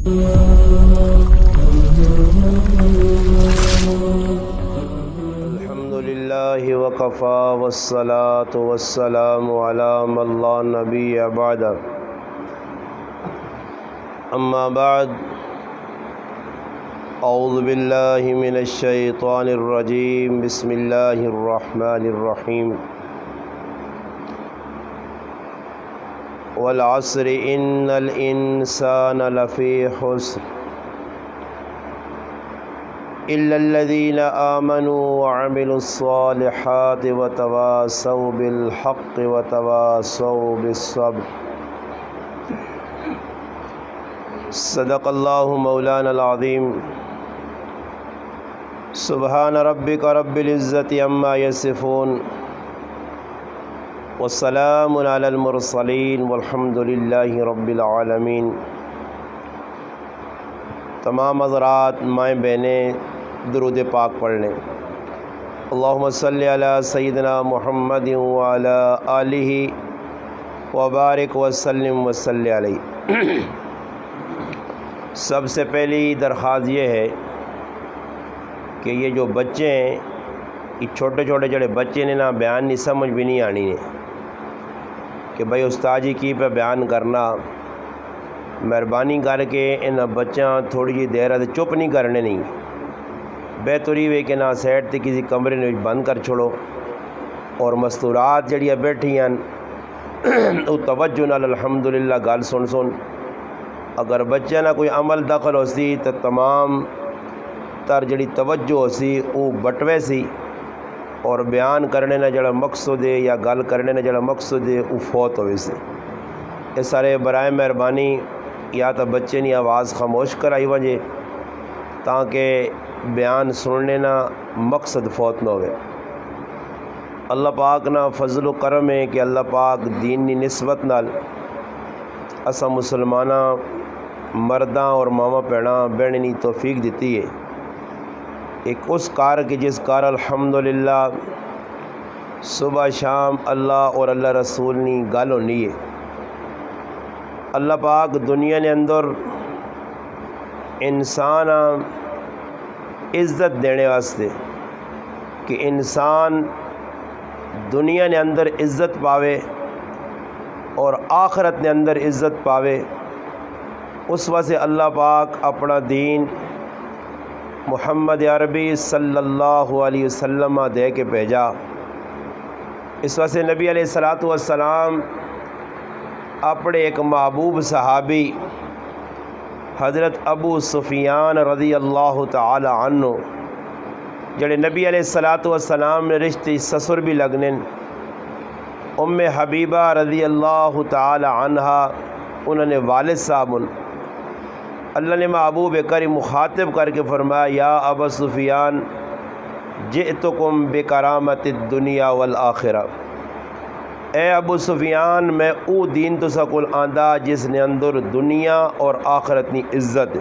الحمد للہ وکفا والصلاة والسلام علی من لا نبی بعد اما بعد اعوذ باللہ من الشیطان الرجیم بسم اللہ الرحمن الرحیم والعصر ان الانسان لفی خسر الا الذین آمنوا وعملوا الصالحات وتواصوا بالحق وتواصوا بالصبر صدق اللہ مولانا العظیم سبحان ربک رب العزت عما یصفون والسلام علی المرسلین والحمد للہ رب العالمین۔ تمام حضرات مائیں بہنیں درود پاک پڑھ لیں۔ اللہم صلی علی سیدنا محمد وعلی آلہ وبارک وسلم وصلی علیہ۔ سب سے پہلی درخواست یہ ہے کہ یہ جو بچے ہیں، یہ چھوٹے چھوٹے جڑے بچے نے نا بیان نہیں سمجھ بھی نہیں آنی ہے کہ بھائی استاد جی کی پہ بیان کرنا، مہربانی کر کے ان بچیاں تھوڑی جی دیر چپ نہیں کرنے، نہیں بہتری وے کہ نہ سیٹ تے کسی کمرے میں بند کر چھوڑو اور مستورات جڑیاں بیٹھی ہیں وہ توجہ نال الحمدللہ گل سن اگر بچے نہ کوئی عمل دخل ہو سی تو تمام تر جڑی توجہ ہو سی وہ بٹوے سی اور بیان کرنے نہ جڑا مقصد ہے یا گل کرنے نہ جڑا مقصد ہے وہ فوت ہوئے سی۔ اس سارے برائے مہربانی یا تو بچے نی آواز خاموش کرائی وجہ تاکہ بیان سننے نہ مقصد فوت نہ ہوئے۔ اللہ پاک نہ فضل و کرم ہے کہ اللہ پاک دین نی نسبت نال اسا مسلمانہ مرداں اور ماما پیڑاں بہنیں توفیق دیتی ہے ایک اس کار کی جس کار الحمدللہ صبح شام اللہ اور اللہ رسول نی گل ہونی ہے۔ اللہ پاک دنیا نے اندر انسان عزت دینے واسطے کہ انسان دنیا نے اندر عزت پاوے اور آخرت نے اندر عزت پاوے، اس واسطے اللہ پاک اپنا دین محمد عربی صلی اللہ علیہ وسلم دے کے بھیجا۔ اس واسطے نبی علیہ السلام اپنے ایک محبوب صحابی حضرت ابو سفیان رضی اللہ تعالی عنہ جڑے نبی علیہ السلام نے رشتے سسر بھی لگنے، ام حبیبہ رضی اللہ تعالی عنہا انہوں نے والد صاحب اللہ نے محبوب کریم مخاطب کر کے فرمایا یا ابا سفیان جئتکم بکرامت الدنیا والآخرہ، اے ابو سفیان میں او دین تو سکول آندہ جس نے اندر دنیا اور آخرت نی عزت۔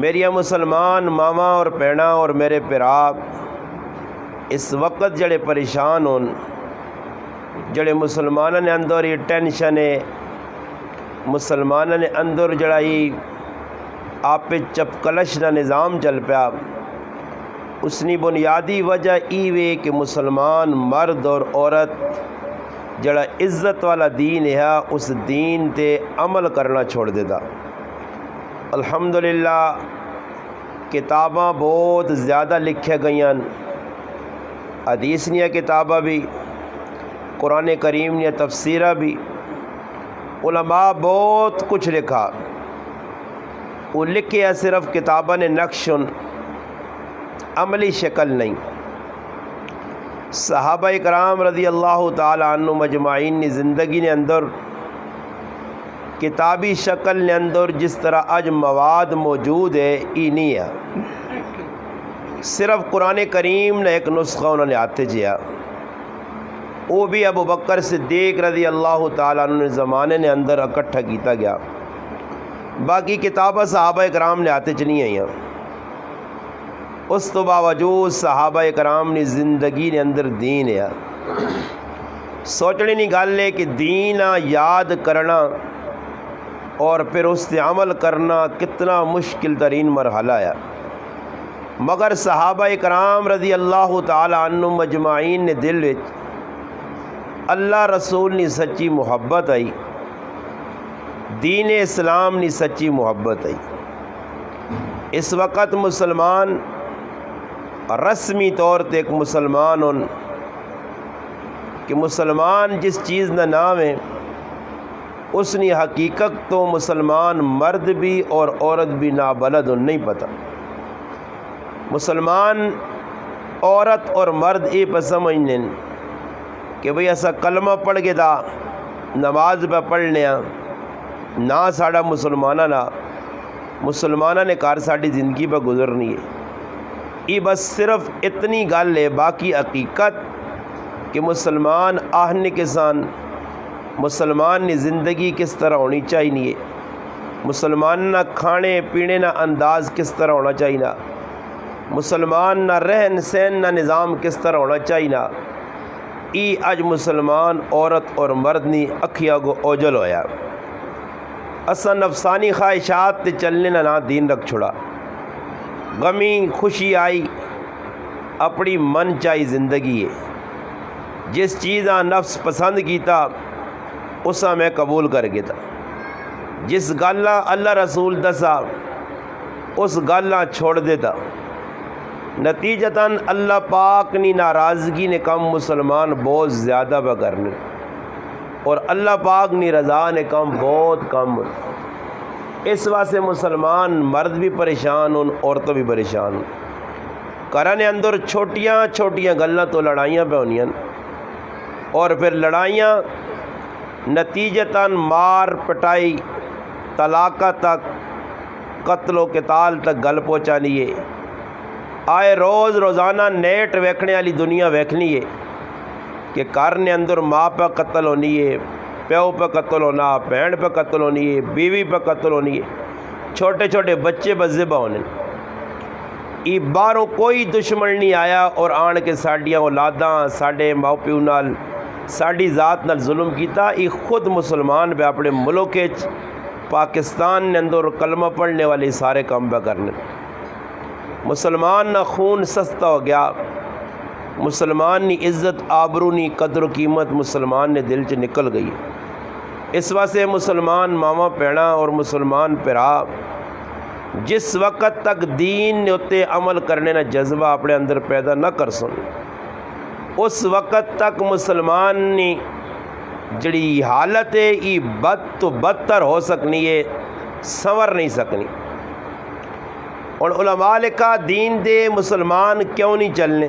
میری مسلمان ماما اور پینا اور میرے پیرا اس وقت جڑے پریشان ہون، جڑے مسلمانوں نے اندر یہ ٹینشن ہے، مسلمانوں نے اندر جڑا یہ آپ پہ چپکلش نہ نظام چل پیا، اس نے بنیادی وجہ ای وے کہ مسلمان مرد اور عورت جڑا عزت والا دین ہے اس دین تے عمل کرنا چھوڑ دیتا۔ الحمدللہ کتاباں بہت زیادہ لکھے گئیں، حدیث نیا کتاباں بھی، قرآن کریم نیا تفسیرہ بھی، علماء بہت کچھ لکھا، وہ لکھے صرف کتاباں نے نقشن عملی شکل نہیں۔ صحابہ کرام رضی اللہ تعالی عنہ مجمعین نے زندگی نے اندر کتابی شکل نے اندر جس طرح اج مواد موجود ہے ای نہیں ہے، صرف قرآن کریم نے ایک نسخہ انہوں نے ہاتھ جیا، وہ بھی ابو بکر صدیق رضی اللہ تعالیٰ عنہ زمانے نے اندر اکٹھا کیتا گیا، باقی کتابیں صحابہ کرام نے ہاتھ چ نہیں آئیں۔ اس تو باوجود صحابہ کرام نے زندگی نے اندر دین ہے، سوچنے نہیں گل ہے کہ دین یاد کرنا اور پھر اس سے عمل کرنا کتنا مشکل ترین مرحلہ ہے، مگر صحابہ کرام رضی اللہ تعالی عنہم مجمعین نے دل وچ اللہ رسول نے سچی محبت آئی، دین اسلام نے سچی محبت آئی۔ اس وقت مسلمان رسمی طور تے ایک مسلمان ہن کہ مسلمان جس چیز کا نام ہے اس نے حقیقت تو مسلمان مرد بھی اور عورت بھی نابلد نہیں پتہ۔ مسلمان عورت اور مرد یہ پہ سمجھنے کہ بھئی ایسا کلمہ پڑھ کے دا نماز پہ پڑھنے نہ ساڑا مسلمانہ نے کار ساڑی زندگی پہ گزرنی ہے۔ یہ بس صرف اتنی گل ہے، باقی حقیقت کہ مسلمان آہنے کے سان مسلمان نے زندگی کس طرح ہونی چاہیے، مسلمان نہ کھانے پینے نہ انداز کس طرح ہونا چاہیے، مسلمان نہ رہن سہن نہ نظام کس طرح ہونا چاہیے، ای اج مسلمان عورت اور مرد نی اکھیا کو اوجل ہویا۔ اسا نفسانی خواہشات تے چلنے نہ دین رکھ چھڑا، غمی خوشی آئی اپنی من چاہی زندگی ہے، جس چیزاں نفس پسند کیتا اسا میں قبول کر گیا، جس گالا اللہ رسول دسا اس گالا چھوڑ دیتا، نتیجتاً اللہ پاک نی ناراضگی نے کم مسلمان بہت زیادہ پہ کرنے اور اللہ پاک نی رضا نے کم بہت کم۔ اس واسطے مسلمان مرد بھی پریشان ہوں، عورتوں بھی پریشان ہوں۔ گھراں اندر چھوٹیاں چھوٹیاں گلاں تو لڑائیاں پہ ہونیاں اور پھر لڑائیاں نتیجتاً مار پٹائی طلاقہ تک قتل و قتال تک گل پہنچانی ہے۔ آئے روزانہ نیٹ ویکھنے والی دنیا ویکھنی ہے کہ گھر نے اندر ماں پہ قتل ہونی ہے، پیو پہ قتل ہونا، بہن پہ قتل ہونی ہے، بیوی پہ قتل ہونی ہے، چھوٹے چھوٹے بچے پہ ذبح ہونے۔ یہ باہروں کوئی دشمن نہیں آیا اور آن کے ساڈیاں اولاداں ساڈے ماں پیو نال ساڈی ذات نال ظلم کیتا۔ یہ خود مسلمان پہ اپنے ملک پاکستان نے اندر کلمہ پڑھنے والے سارے کام پہ کرنے۔ مسلمان نہ خون سستا ہو گیا، مسلمان نی عزت آبرو نی قدر و قیمت مسلمان نے دل چ نکل گئی۔ اس واسطے مسلمان ماما پیڑا اور مسلمان پرا جس وقت تک دین نے اتے عمل کرنے نہ جذبہ اپنے اندر پیدا نہ کر سن، اس وقت تک مسلمان نے جڑی حالت ہے یہ بد تو بدتر ہو سکنی ہے، سنور نہیں سکنی۔ اور علماء لکھا دین دے مسلمان کیوں نہیں چلنے،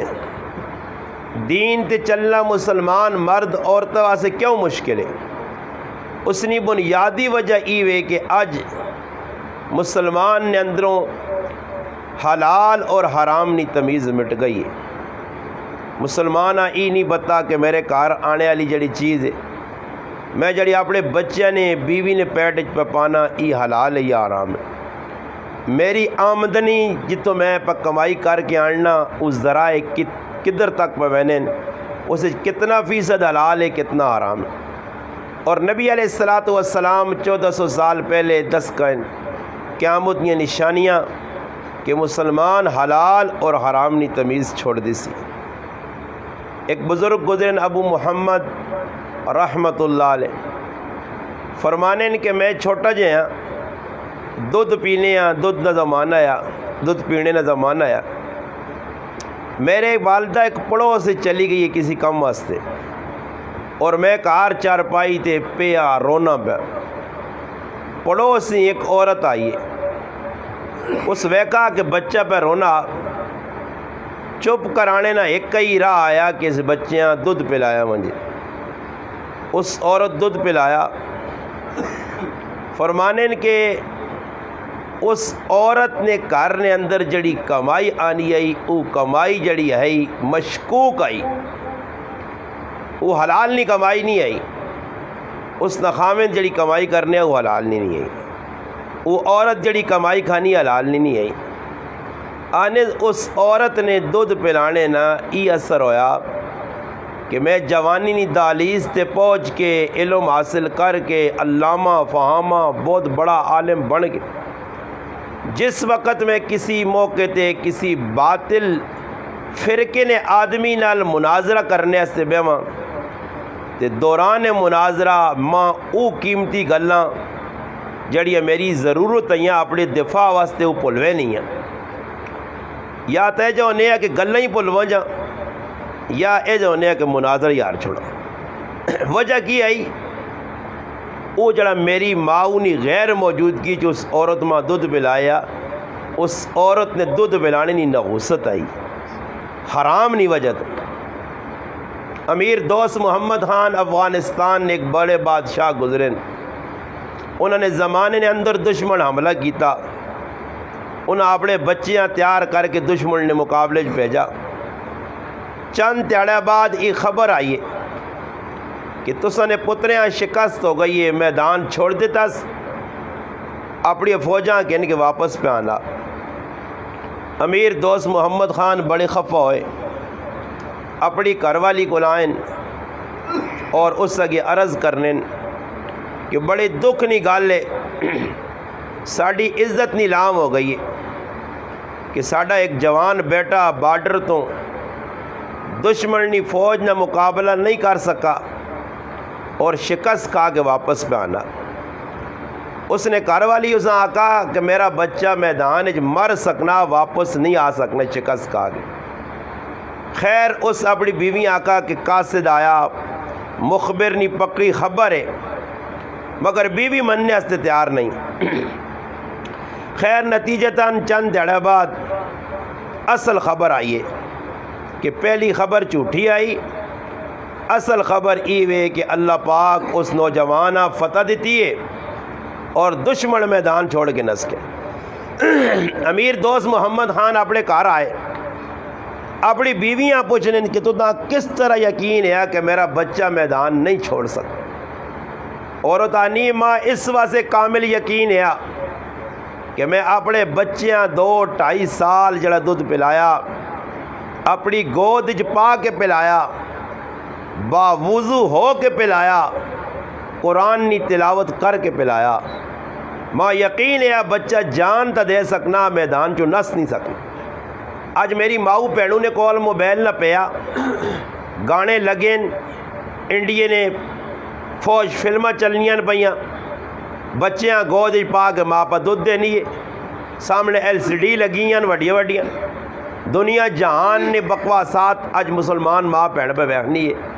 دین تے چلنا مسلمان مرد عورتوں واسطے کیوں مشکل ہے؟ اس نے بنیادی وجہ یہ ہے کہ اج مسلمان نے اندروں حلال اور حرام نی تمیز مٹ گئی ہے۔ مسلمان یہ نہیں پتا کہ میرے گھر آنے والی جڑی چیز ہے، میں جڑی اپنے بچے نے بیوی نے پیٹ پہ پانا یہ حلال ہے یا حرام ہے، میری آمدنی جتوں میں پہ کمائی کر کے آننا اس ذرائع کدھر تک پہ بہنے اسے کتنا فیصد حلال ہے کتنا حرام ہے۔ اور نبی علیہ السلام 1400 سال پہلے دس کن قیامت کی نشانیاں کہ مسلمان حلال اور حرام نی تمیز چھوڑ دی سی۔ ایک بزرگ گزرن ابو محمد رحمت اللہ علیہ فرمانے کہ میں چھوٹا جے ہاں، دودھ پینے دودھ نہ زمانہ آیا، دودھ پینے نہ زمانہ آیا، میرے والدہ ایک پڑوس سے چلی گئی ہے کسی کام واسطے اور میں کار چارپائی تے پیا رونا پیا، پڑوس سے ایک عورت آئی ہے، اس ویکا کہ بچہ پہ رونا، چپ کرانے نہ ایک ہی راہ آیا کہ اس بچیاں دودھ پلایا مجھے، اس عورت دودھ پلایا۔ فرمانے کہ اس عورت نے گھر نے اندر جڑی کمائی آنی آئی وہ کمائی جڑی ہے مشکوک آئی، وہ حلال نہیں کمائی نہیں آئی، اس نخامن جڑی کمائی کرنے وہ حلال نہیں آئی، وہ عورت جڑی کمائی کھانی حلال نہیں آئی۔ آنے اس عورت نے دودھ پلانے نہ ای اثر ہویا کہ میں جوانی نی دہلیز تے پہنچ کے علم حاصل کر کے علامہ فہامہ بہت بڑا عالم بن کے جس وقت میں کسی موقع تے کسی باطل فرقے نے آدمی نال مناظرہ کرنے سے بیواں تے دوران مناظرہ ماں او قیمتی گلاں جڑیاں میری ضرورت ہیں اپنے دفاع واسطے وہ بھلوے نہیں ہیں، یا تو یہ جو کہ گلاں ہی بھلواں جا یا یہ جو کہ مناظر یار چھوڑا۔ وجہ کی آئی وہ جڑا میری ماؤنی غیر موجودگی جو اس عورت ماں دودھ پلایا، اس عورت نے دودھ پلانے نہیں نغوست آئی، حرام نہیں وجہ تو۔ امیر دوست محمد خان افغانستان نے ایک بڑے بادشاہ گزرے، انہوں نے زمانے نے اندر دشمن حملہ کیتا، انہوں اپنے بچیاں تیار کر کے دشمن نے مقابلے بھیجا۔ چند تیڑے بعد یہ خبر آئی کہ تسا نے پتریاں شکست ہو گئی ہے، میدان چھوڑ دیتا اپنی فوجاں کہنے کے واپس پہ آنا۔ امیر دوست محمد خان بڑے خفا ہوئے، اپنی گھر والی کو لائن اور اس اگے عرض کرنے کہ بڑے دکھ نہیں گل ہے، ساڑی عزت نیلام ہو گئی ہے کہ ساڑا ایک جوان بیٹا بارڈر تو دشمنی فوج نہ مقابلہ نہیں کر سکا اور شکست کھا کے واپس پہ آنا۔ اس نے گھر والی اسے آکا کہ میرا بچہ میدان مر سکنا، واپس نہیں آ سکنا شکست کھا کے۔ خیر اس اپنی بیوی آکا کہ قاصد آیا، مخبر نہیں پکڑی خبر ہے، مگر بیوی مننے ہستے تیار نہیں۔ خیر نتیجتاً چند دیڑے بعد اصل خبر آئی ہے کہ پہلی خبر جھوٹی آئی، اصل خبر یہ کہ اللہ پاک اس نوجوانہ فتح دیتی ہے اور دشمن میدان چھوڑ کے نس کے۔ امیر دوست محمد خان اپنے گھر آئے، اپنی بیویاں پوچھنے کہ تو کس طرح یقین ہے کہ میرا بچہ میدان نہیں چھوڑ سکتا؟ عورت آنی ماں اس واسطے کامل یقین ہے کہ میں اپنے بچیاں 2-2.5 سال جڑا دودھ پلایا، اپنی گود پا کے پلایا، باوضو ہو کے پلایا، قرآن نی تلاوت کر کے پلایا، ماں یقین ہے بچہ جان تا دے سکنا، میدان چو نس نہیں سکنا۔ آج میری ماؤ پیڑوں نے کول موبائل نہ پیا، گانے لگیں، انڈیا نے فوج فلمیں چلنیاں پئیاں، بچیاں گود پا کے ماں پا دودھ دینی ہے، سامنے LCD لگیاں وڈیاں وڈیاں، دنیا جہان نے بکواسات اج مسلمان ماں بھن پہ بیٹھنی ہے۔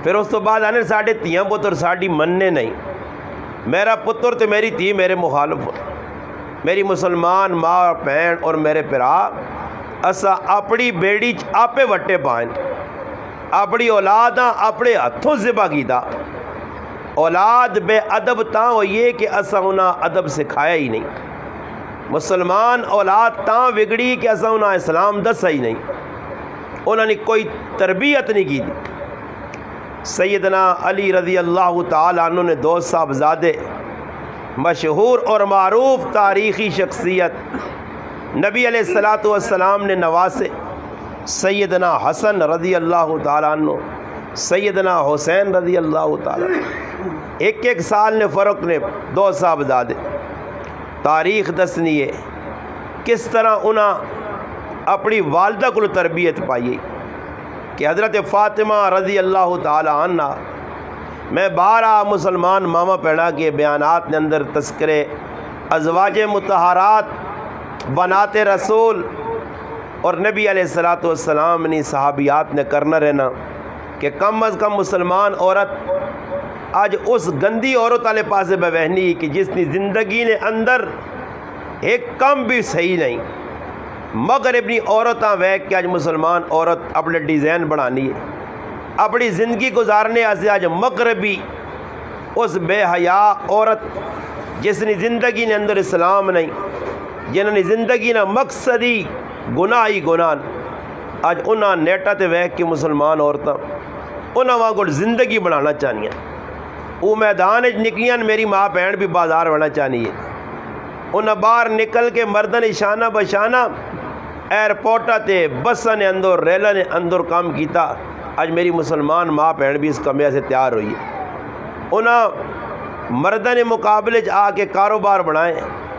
پھر اس تو بعد آنے ساڑھے تیاں پتر ساڑھی مننے نہیں، میرا پتر تو میری تھی میرے مخالف، میری مسلمان ماں بہن اور میرے پرا اسا اپنی بیڑی آپے وٹے پائیں، اپنی اولاداں اپنے ہتھوں ذبح کیتا۔ اولاد بے ادب تاں ہوئیے کہ اسا انہاں ادب سکھایا ہی نہیں، مسلمان اولاد تاں بگڑی کہ اسا انہاں اسلام دسا ہی نہیں، انہوں نے کوئی تربیت نہیں کی تھی۔ سیدنا علی رضی اللہ تعالیٰ عنہ نے 2 صاحبزادے، مشہور اور معروف تاریخی شخصیت، نبی علیہ السلام نے نواسے، سیدنا حسن رضی اللہ تعالیٰ عنہ، سیدنا حسین رضی اللہ تعالیٰ عنہ، 1 سال نے فرق نے 2 صاحبزادے۔ تاریخ دسنی ہے کس طرح انہاں اپنی والدہ کو تربیت پائی کہ حضرت فاطمہ رضی اللہ تعالی عنہ، میں 12 مسلمان ماما پڑھا کے بیانات نے اندر تذکرے ازواج مطہرات بنات رسول اور نبی علیہ السلام نے صحابیات نے کرنا رہنا کہ کم از کم مسلمان عورت آج اس گندی عورت والے پاسے بہنی کہ جس نے زندگی نے اندر ایک کم بھی صحیح نہیں، مغربی عورتاں ویک کہ آج مسلمان عورت اپنے ڈیزائن بنانی ہے، اپنی زندگی گزارنے آج مغربی اس بے حیا عورت جس نے زندگی نے اندر اسلام نہیں، جنہوں نے زندگی نہ مقصدی گناہ ہی گناہ، آج انہاں نیٹا تے ویک کے مسلمان عورتاں انہاں وہاں زندگی بنانا چاہنیاں، وہ میدان نکلیاں میری ماں بہن بھی بازار بنا چاہنی ہے، انہاں باہر نکل کے مردن شانہ بشانہ ایئرپورٹا تے بساں نے اندر ریلہ نے اندر کام کیتا، اج میری مسلمان ماں بہن بھی اس کمیا سے تیار ہوئی ہے، انہاں مردہ نے مقابلے آ کے کاروبار بنائیں۔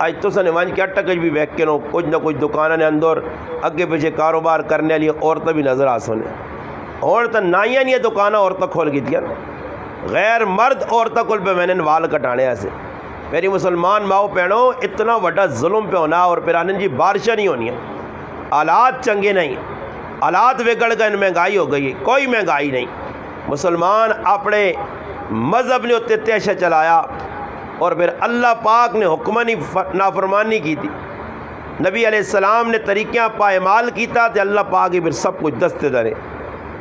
اج تو سن ون کے اٹک بھی ویک کے نو کچھ نہ کچھ دکانوں نے اندر اگے پیچھے کاروبار کرنے والی عورتیں بھی نظر آ سونے، اور تو نائیاں نہیں دکانیں عورتیں کھول کی تھیا، غیر مرد عورتوں کو پہ میں نے وال کٹانے ایسے۔ میری مسلمان ماؤ بہنوں، اتنا بڑا ظلم پہ ہونا، اور پھر آنند جی بارشیں نہیں ہونی ہیں، حالات چنگے نہیں، حالات بگڑ گئے، مہنگائی ہو گئی، کوئی مہنگائی نہیں۔ مسلمان اپنے مذہب نے اتنے تیشہ چلایا، اور پھر اللہ پاک نے حکمانی نافرمانی کی تھی، نبی علیہ السلام نے طریقہ پائمال کیتا تے اللہ پاک ہی پھر سب کچھ دستے درے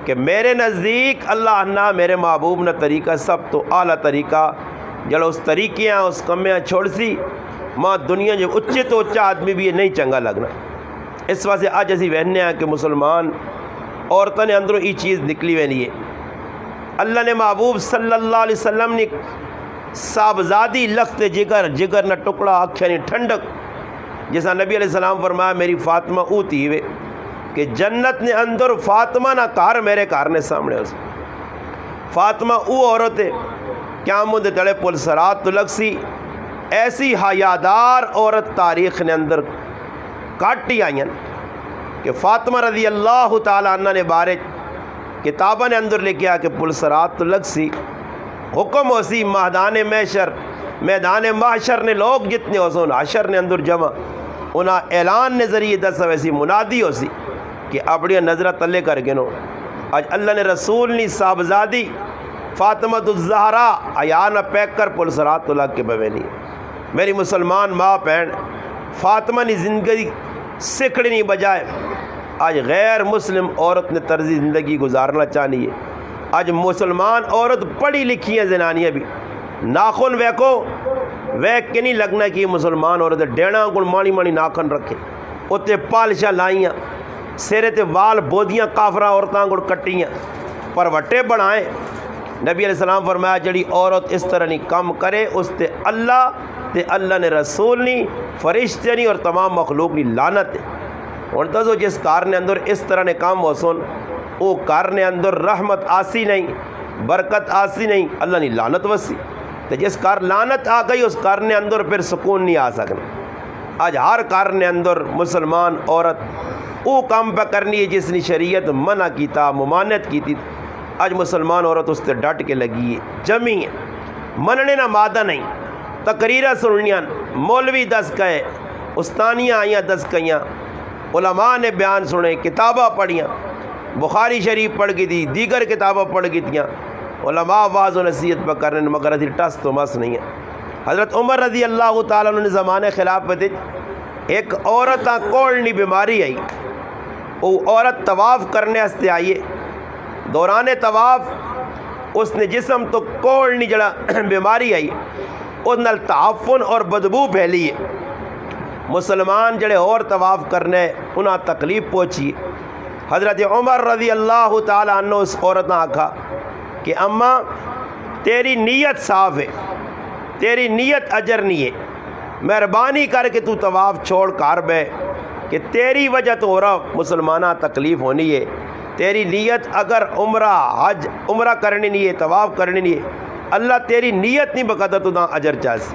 کہ میرے نزدیک اللہ نہ میرے محبوب نہ طریقہ سب تو اعلیٰ طریقہ جڑا اس طریقے اس کمیاں چھوڑ سی ماں دنیا جو اچے تو اچا آدمی بھی یہ نہیں چنگا لگنا۔ اس واسطے آج اسی وہنے ہیں کہ مسلمان عورتوں نے اندروں یہ چیز نکلی وینی ہے۔ اللہ نے محبوب صلی اللہ علیہ وسلم نے صاحبزادی لخت جگر نہ ٹکڑا آکھیا نہیں ٹھنڈک، جیسا نبی علیہ السلام فرمایا میری فاطمہ اوتی ہوئے کہ جنت نے اندر فاطمہ نہ کار میرے کار نے سامنے اس فاطمہ او عورت ہے قیامت دے تڑے پل سرات تو لگ سی، ایسی حیادار عورت تاریخ نے اندر کاٹی آئیں کہ فاطمہ رضی اللہ تعالیٰ عنہ نے بارے کتابہ نے اندر لکھیا کہ پل سرات تو لگ سی، حکم ہو سی میدان محشر نے لوگ جتنے ہو سن حشر نے اندر جمع انہاں اعلان نے ذریعے دس ویسی منادی ہو سی کہ اپنی نظرہ تلے کر گنو۔ آج اللہ نے رسول نے صاحبزادی فاطمہ الزہرا عیان پیک کر پل سرات تو لگ کے بوینی۔ میری مسلمان ماں بہن فاطمہ نے زندگی سکھڑنی بجائے آج غیر مسلم عورت نے طرزی زندگی گزارنا چاہنی ہے۔ آج مسلمان عورت پڑھی لکھی ہیں زنانیاں بھی ناخن ویکو ویک کے نہیں لگنا کہ مسلمان عورت ڈیڑا کو مانی مانی ناخن رکھے اتنے پالشاں لائیاں سیرے تے وال بودیاں کافراں عورتاں کو کٹیاں پر وٹے بنائیں۔ نبی علیہ السلام فرمایا جڑی عورت اس طرح نہیں کم کرے اس تے اللہ نے رسول نہیں فرشتے نہیں اور تمام مخلوق نہیں لعنت ہے۔ اور تو جس کار نے اندر اس طرح نے کام ہو سن وہ کار نے اندر رحمت آسی نہیں برکت آسی نہیں اللہ نے لعنت وسی، تو جس کار لعنت آ گئی اس کار نے اندر پھر سکون نہیں آ سکنا۔ آج ہر کار نے اندر مسلمان عورت وہ کام پہ کرنی ہے جس نے شریعت منع کیتا ممانعت کی تھی، آج مسلمان عورت اس سے ڈٹ کے لگی ہے جمی ہے، مننے نہ مادہ نہیں، تقریرہ سننیاں مولوی دس کہے استانیاں آئیاں دس کہیاں علماء نے بیان سنے کتابہ پڑھیاں بخاری شریف پڑھ گئی تھی دیگر کتابیں پڑھ گئی تھیں علماء واعظ و نصیحت پر کرنے مگر ادھر ٹس تو مس نہیں ہے۔ حضرت عمر رضی اللہ تعالیٰ عنہ نے زمانے خلافت ایک عورت کوڑنی بیماری آئی، وہ عورت طواف کرنے ہستے آئیے دوران طواف اس نے جسم تو کوڑنی جڑا بیماری آئی اس نال تعفن اور بدبو پھیلی ہے، مسلمان جڑے اور طواف کرنے انہاں تکلیف پہنچی۔ حضرت عمر رضی اللہ تعالیٰ عنہ اس عورت نے آکھا کہ اماں تیری نیت صاف ہے، تیری نیت اجر نہیں ہے، مہربانی کر کے تو طواف چھوڑ کر بے کہ تیری وجہ تو ہو رہا مسلمانہ تکلیف ہونی ہے، تیری نیت اگر عمرہ حج عمرہ کرنی نہیں ہے طواف کرنی نہیں ہے اللہ تیری نیت نہیں بقدر تو نہ اجر چاہس۔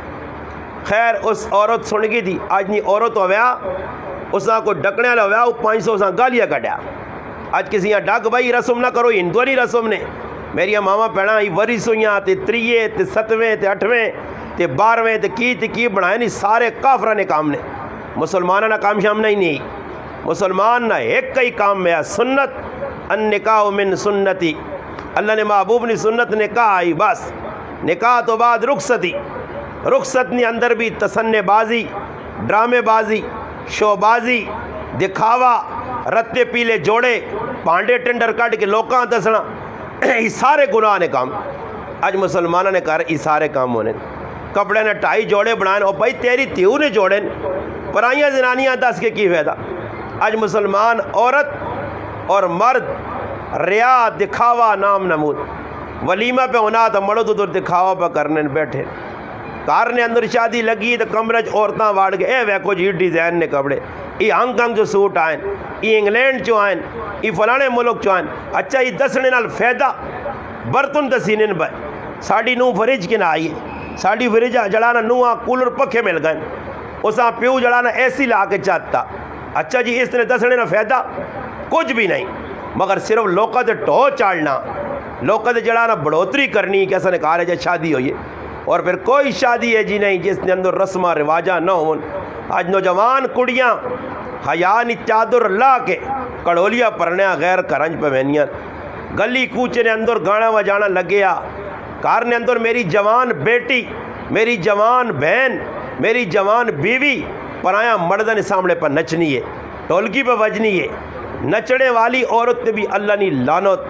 خیر اس عورت سن گئی تھی، آج نہیں عورت ہویا اس کو ڈکنے والا ہوا وہ 500 سا گالیاں کٹیا۔ آج کسی یہاں ڈک بھائی رسم نہ کرو ہندوانی رسم نے میری ماما بھڑا ہی وری سوئیاں تے 3 تے 7 تے 8 تے 12 تے کی بنائے نہیں سارے کافرہ نے کام نے مسلمانہ نہ کام شام نہیں مسلمان نہ ایک کئی کام میں سنت النکاح من سنتی، اللہ نے محبوب نے سنت نکاح آئی بس نکاح تو بعد رخصت نے اندر بھی تسنے بازی ڈرامے بازی شو بازی دکھاوا رتے پیلے جوڑے پانڈے ٹنڈر کٹ کے لوکاں دسنا یہ سارے گناہ نے کام آج مسلمانوں نے کر یہ سارے کام ہونے کپڑے نے 2.5 جوڑے بنائے اور بھائی تیری تیو نے جوڑے پرائیاں زنانیاں دس کے کی فائدہ۔ آج مسلمان عورت اور مرد ریا دکھاوا نام نمود ولیمہ پہ ہونا تو مڑو تو دکھاوا پہ کرنے بیٹھے کار نے اندر شادی لگی تو کمرے عورتاں واڑ کے اے ویکو جی ڈیزائن نے کپڑے یہ ہانگ کانگ جو سوٹ آئیں، یہ انگلینڈ چو آئیں، یہ فلانے ملک چو آئیں، اچھا یہ دسنے نال فائدہ برتن دسینے بھائی ساڑی نو فریج کے نہ آئیے، ساڑی فریج جڑانا نو کولر پکھے مل گئے، اساں پیو جڑانا ایسی لا کے چاہتا، اچھا جی اس نے دسنے نہ فائدہ کچھ بھی نہیں، مگر صرف لوکا دے ٹو چاڑنا، لوکا دے جڑانا بڑھوتری کرنی کہ ایسا نے کہا رہے جائے شادی ہوئی ہے، اور پھر کوئی شادی ہے جی نہیں جس نے اندر رسمہ رواجہ نہ ہون۔ آج نوجوان کڑیاں حیانی چادر لا کے کڑولیا پرنیا غیر کرنج پہ مہنیاں، گلی کوچے نے اندر گانا وجانا لگیا، کار نے اندر میری جوان بیٹی، میری جوان بہن، میری جوان بیوی پرایا مردن سامنے پر نچنی ہے، ٹولکی پہ وجنی ہے، نچڑے والی عورت تے بھی اللہ نی لانت،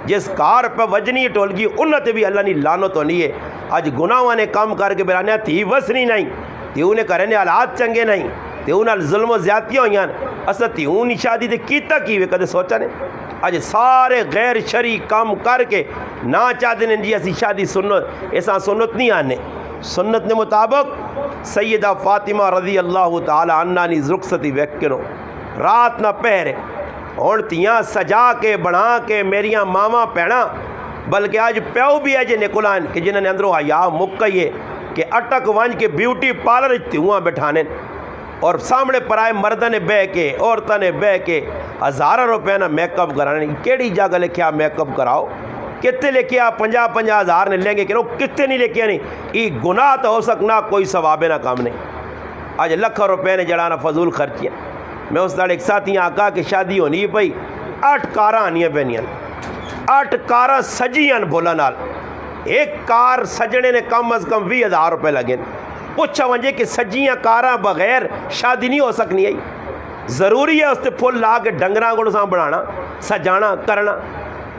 جس کار پہ وجنی ہے ٹولکی انہوں تے بھی اللہ نی لانت ہونی ہے۔ آج گناہوں نے کام کر کے برانے تھی وسنی نہیں، تیوں نے کرنے حالات چنگے نہیں، تیوں نال ظلم و زیادتیاں ہوئیاں، اصلا تیوں نی شادی دے کیتا کی ہوئے کدے سوچا نے؟ آج سارے غیر شرعی کام کر کے نہ چاہتے ہیں جی اسی شادی سنت، ایسا سنت نہیں آنے۔ سنت نے مطابق سیدہ فاطمہ رضی اللہ تعالی عنہ نی رخصتی ویکھنو رات نہ پہرے ہونتیاں سجا کے بنا کے میریاں ماما پینا، بلکہ آج پیو بھی ہے جے نکلان کہ جنہوں نے اندروں حیا مکئیے کہ اٹک ونج کے بیوٹی پارلر تیواں بٹھانے اور سامنے پرائے مردہ نے بے کے عورتہ نے بے کے ہزارہ روپے نہ میک اپ کرانے، کیڑی جگہ لے کے آپ میک اپ کراؤ، کتے لے کے آپ 50-50 ہزار نے لیں گے کہ کتے نہیں لے کے نہیں، یہ گناہ تو ہو سکنا کوئی ثواب نہ کام نہیں۔ آج لکھ روپے نے جڑانا فضول خرچیاں۔ میں اس دار ایک ساتھ یہاں آقا کہ شادی ہونی پئی 8 کاراں آنیاں پینیاں، 8 کاراں سجیاں بھولا نال، ایک کار سجنے نے کم از کم 20,000 روپے لگے۔ پوچھا ونجے کہ سجیاں کاراں بغیر شادی نہیں ہو سکنی ہے، ضروری ہے اس تے پھول لا کے ڈنگراں کو سام بڑھانا سجانا کرنا،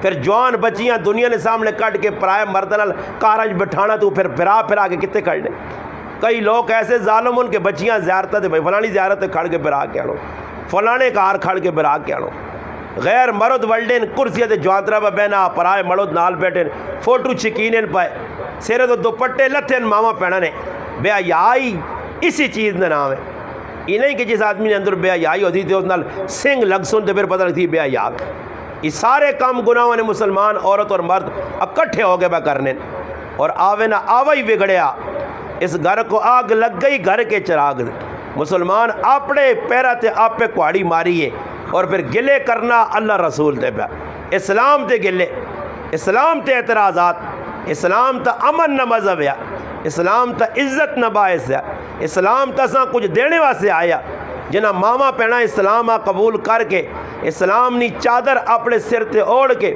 پھر جوان بچیاں دنیا نے سامنے کٹ کے پرائے مردنال کارج بٹھانا تو پھر پھرا کے کتے کھڑنے۔ کئی لوگ ایسے ظالم ان کے بچیاں زیارتیں بھائی فلانی زیارت کھڑ کے پھرا کے آنو، فلانے کار کھڑ کے پھرا کے آنو، غیر مرد ولڈین کرسی تے جوانترا پہ بہنا پرائے مرد نال بیٹھے فوٹو چکینن پائے سیرے تو دوپٹے لتھن ماما پہننے۔ بے حیائی اسی چیز نے نام ہے، یہ نہیں کہ جس آدمی نے اندر بے حیائی ہوتی تھی اس نال سنگ لگ سن تے پھر پتہ لگتی بے حیا۔ یہ سارے کام گناہوں نے مسلمان عورت اور مرد اکٹھے ہو گئے بے کرنے، اور آوے نہ آوے ہی بگڑیا، اس گھر کو آگ لگ گئی گھر کے چراغ۔ مسلمان اپنے پیرا تے آپ پہ کوڑی ماری ہے اور پھر گلے کرنا اللہ رسول دے پہ، اسلام تے گلے، اسلام تے اعتراضات، اسلام تا امن نہ مذہب ہے، اسلام تا عزت نہ باعث ہے، اسلام تا ساں کچھ دینے واسطے آیا، جنہ ماما پہنا اسلام قبول کر کے اسلام نی چادر اپنے سر تے اوڑھ کے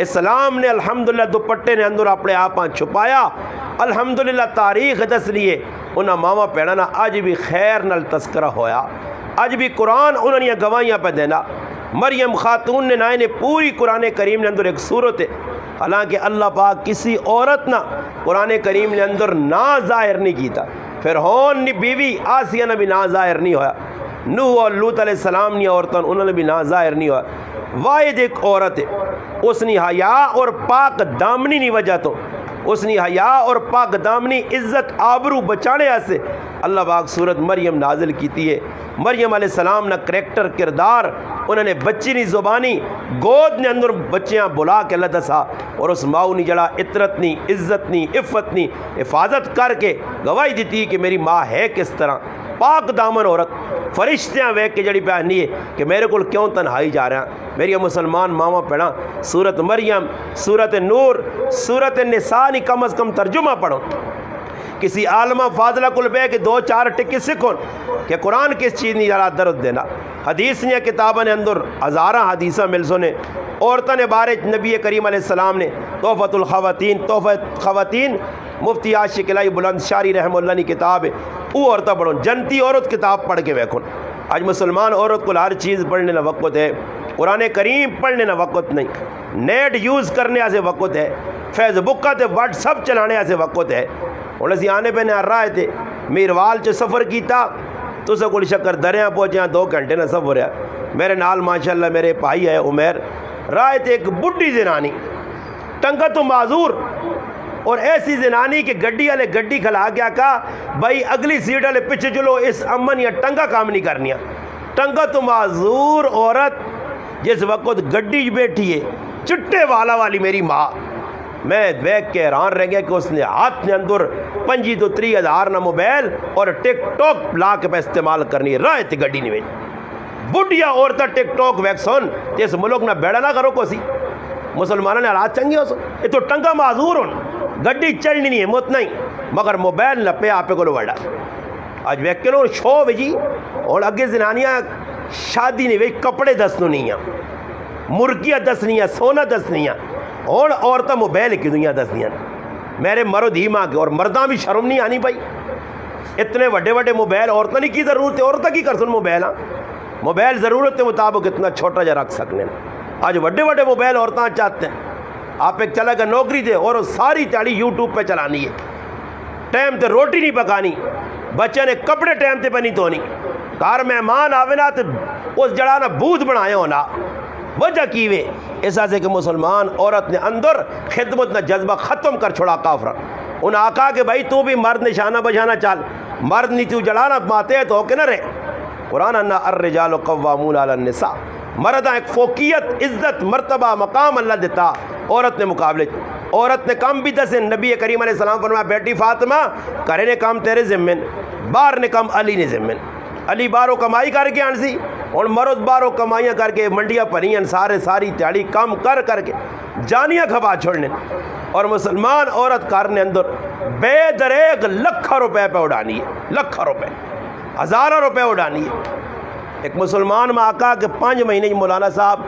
اسلام نے الحمدللہ دوپٹے نے اندر اپنے آپاں چھپایا، الحمدللہ تاریخ دس لیے انہاں ماما پہنا آج بھی خیر نال تذکرہ ہویا، آج بھی قرآن انہوں نے گواہیاں پہ دینا۔ مریم خاتون نے نائے نے پوری قرآن کریم نے اندر ایک صورت ہے، حالانکہ اللہ پاک کسی عورت نہ قرآن کریم نے اندر نا ظاہر نہیں کیتا، فرعون نے بیوی آسیہ نے بھی نا ظاہر نہیں ہویا، نوح اور لوط علیہ السلام نے عورتوں انہوں نے بھی نا ظاہر نہیں ہوا، واحد ایک عورت ہے اس نے حیا اور پاک دامنی نہیں وجہ تو اس نے حیا اور پاک دامنی عزت آبرو بچانے سے اللہ پاک سورت مریم نازل کیتی ہے۔ مریم علیہ السلام نہ کریکٹر کردار انہوں نے بچی نی زبانی گود نے اندر بچیاں بلا کے اللہ دسا، اور اس ماؤ نی جڑا عطرت نی عزت نی عفت نی حفاظت کر کے گواہی دیتی کہ میری ماں ہے کس طرح پاک دامن عورت، فرشتیاں ویک کے جڑی پہنی ہے کہ میرے کو کیوں تنہائی جا رہا ہے۔ میری مسلمان ماما پڑھا سورت مریم، سورت نور، سورت نساء نی کم از کم ترجمہ پڑھو، کسی عالمہ فاضلہ کل بے کہ 2-4 ٹکی سکھن کہ قرآن کس چیز نہیں جارا درد دینا، حدیث نے کتابہ نے اندر ہزارہ حدیثہ مل سنے، عورتوں نے بارے نبی کریم علیہ السلام نے تحفۃ الخواتین، تحفۃ خواتین مفتی عاشق الہی بلند شاری رحمہ اللہ نے کتاب ہے، وہ عورتیں پڑھو، جنتی عورت کتاب پڑھ کے ویکھن۔ آج مسلمان عورت کو ہر چیز پڑھنے نہ وقت ہے، قرآن کریم پڑھنے نہ وقت نہیں، نیٹ یوز کرنے سے وقت ہے، فیس بک کا تے واٹس اپ چلانے سے وقت ہے۔ اور اسی آنے پہ نہ رہا تھے میروال چ سفر کیتا تو اسے کوئی شکر دریاں پہنچے 2 گھنٹے نہ سفر ہے، میرے نال ماشاءاللہ میرے بھائی ہے عمیر، رائے تھے ایک بڈھی زنانی ٹنگا تو معذور، اور ایسی زنانی کہ گڈی والے گڈی کھلا گیا کہا بھائی اگلی سیٹ والے پیچھے چلو، اس امن یا ٹنگا کام نہیں کرنی، ٹنگا تو معذور عورت جس وقت گڈی بیٹھی ہے چٹے والا والی میری ماں، میں دیکھ کے حیران رہ گیا کہ اس نے ہاتھ نے اندر 25 تو 30,000 نہ موبائل اور ٹک ٹاک لا کے پہ استعمال کرنی رائے تھی گڈی نہیں بڑھیا عورتیں ٹک ٹاک ویکسون اس ملک نہ بیڑا نہ کرو کو سی مسلمانوں نے حالات چنگے ہو سو یہ تو ٹنگا معذور ہوں گڈی چلنی نہیں ہے مت نہیں مگر موبائل نہ پہ آپ کو وڑا آج ویک کے لوگ شو بجی اور اگے زنانیاں شادی نہیں بھائی کپڑے دسنو نہیں ہیں مرغیاں دسنیاں سونا دسنیاں اور عورتیں موبائل کی دنیا دسنیاں میرے مرد ہی ماں کے اور مرداں بھی شرم نہیں آنی بھائی اتنے وڈے وڈے موبائل عورتیں نہیں کی ضرورت ہے عورتیں کی کر سن موبائل ہاں موبائل ضرورت کے مطابق اتنا چھوٹا جا رکھ سکنے آج وڈے وڈے موبائل عورتیں چاہتے ہیں آپ ایک چلا کر نوکری دے اور ساری تیاری یوٹیوب پہ چلانی ہے ٹائم تے روٹی نہیں پکانی بچے نے کپڑے ٹائم تے پہ نہیں دھونی گھر مہمان آوے نا تو اس جڑا نا بوت بنائے ہونا وجہ کی وے ایسا سے کہ مسلمان عورت نے اندر خدمت نہ جذبہ ختم کر چھوڑا کافرہ انہیں آقا کہ بھائی تو بھی مرد نشانہ بجانا چال مرد نہیں تو جڑانا ماتے تو ہو کے نہ رہے قرآن انا الرجال قوامون علی النساء مردہ ایک فوقیت عزت مرتبہ مقام اللہ دیتا عورت نے مقابلے عورت نے کام بھی دسے نبی کریم علیہ السلام فرمایا بیٹی فاطمہ کرے نے کام تیرے ذمن بار نے کام علی نے ذمن علی بارو کمائی کر کے آنسی اور مرد بارو کمائیاں کر کے منڈیاں پڑھیں ساری تیاری کام کر کے جانیاں کھپا چھوڑنے اور مسلمان عورت کرنے اندر بے دریک لکھا روپے پہ اڑانی ہے لکھا روپے ہزارہ روپے اڑانی ہے ایک مسلمان میں آقا کہ 5 مہینے مولانا صاحب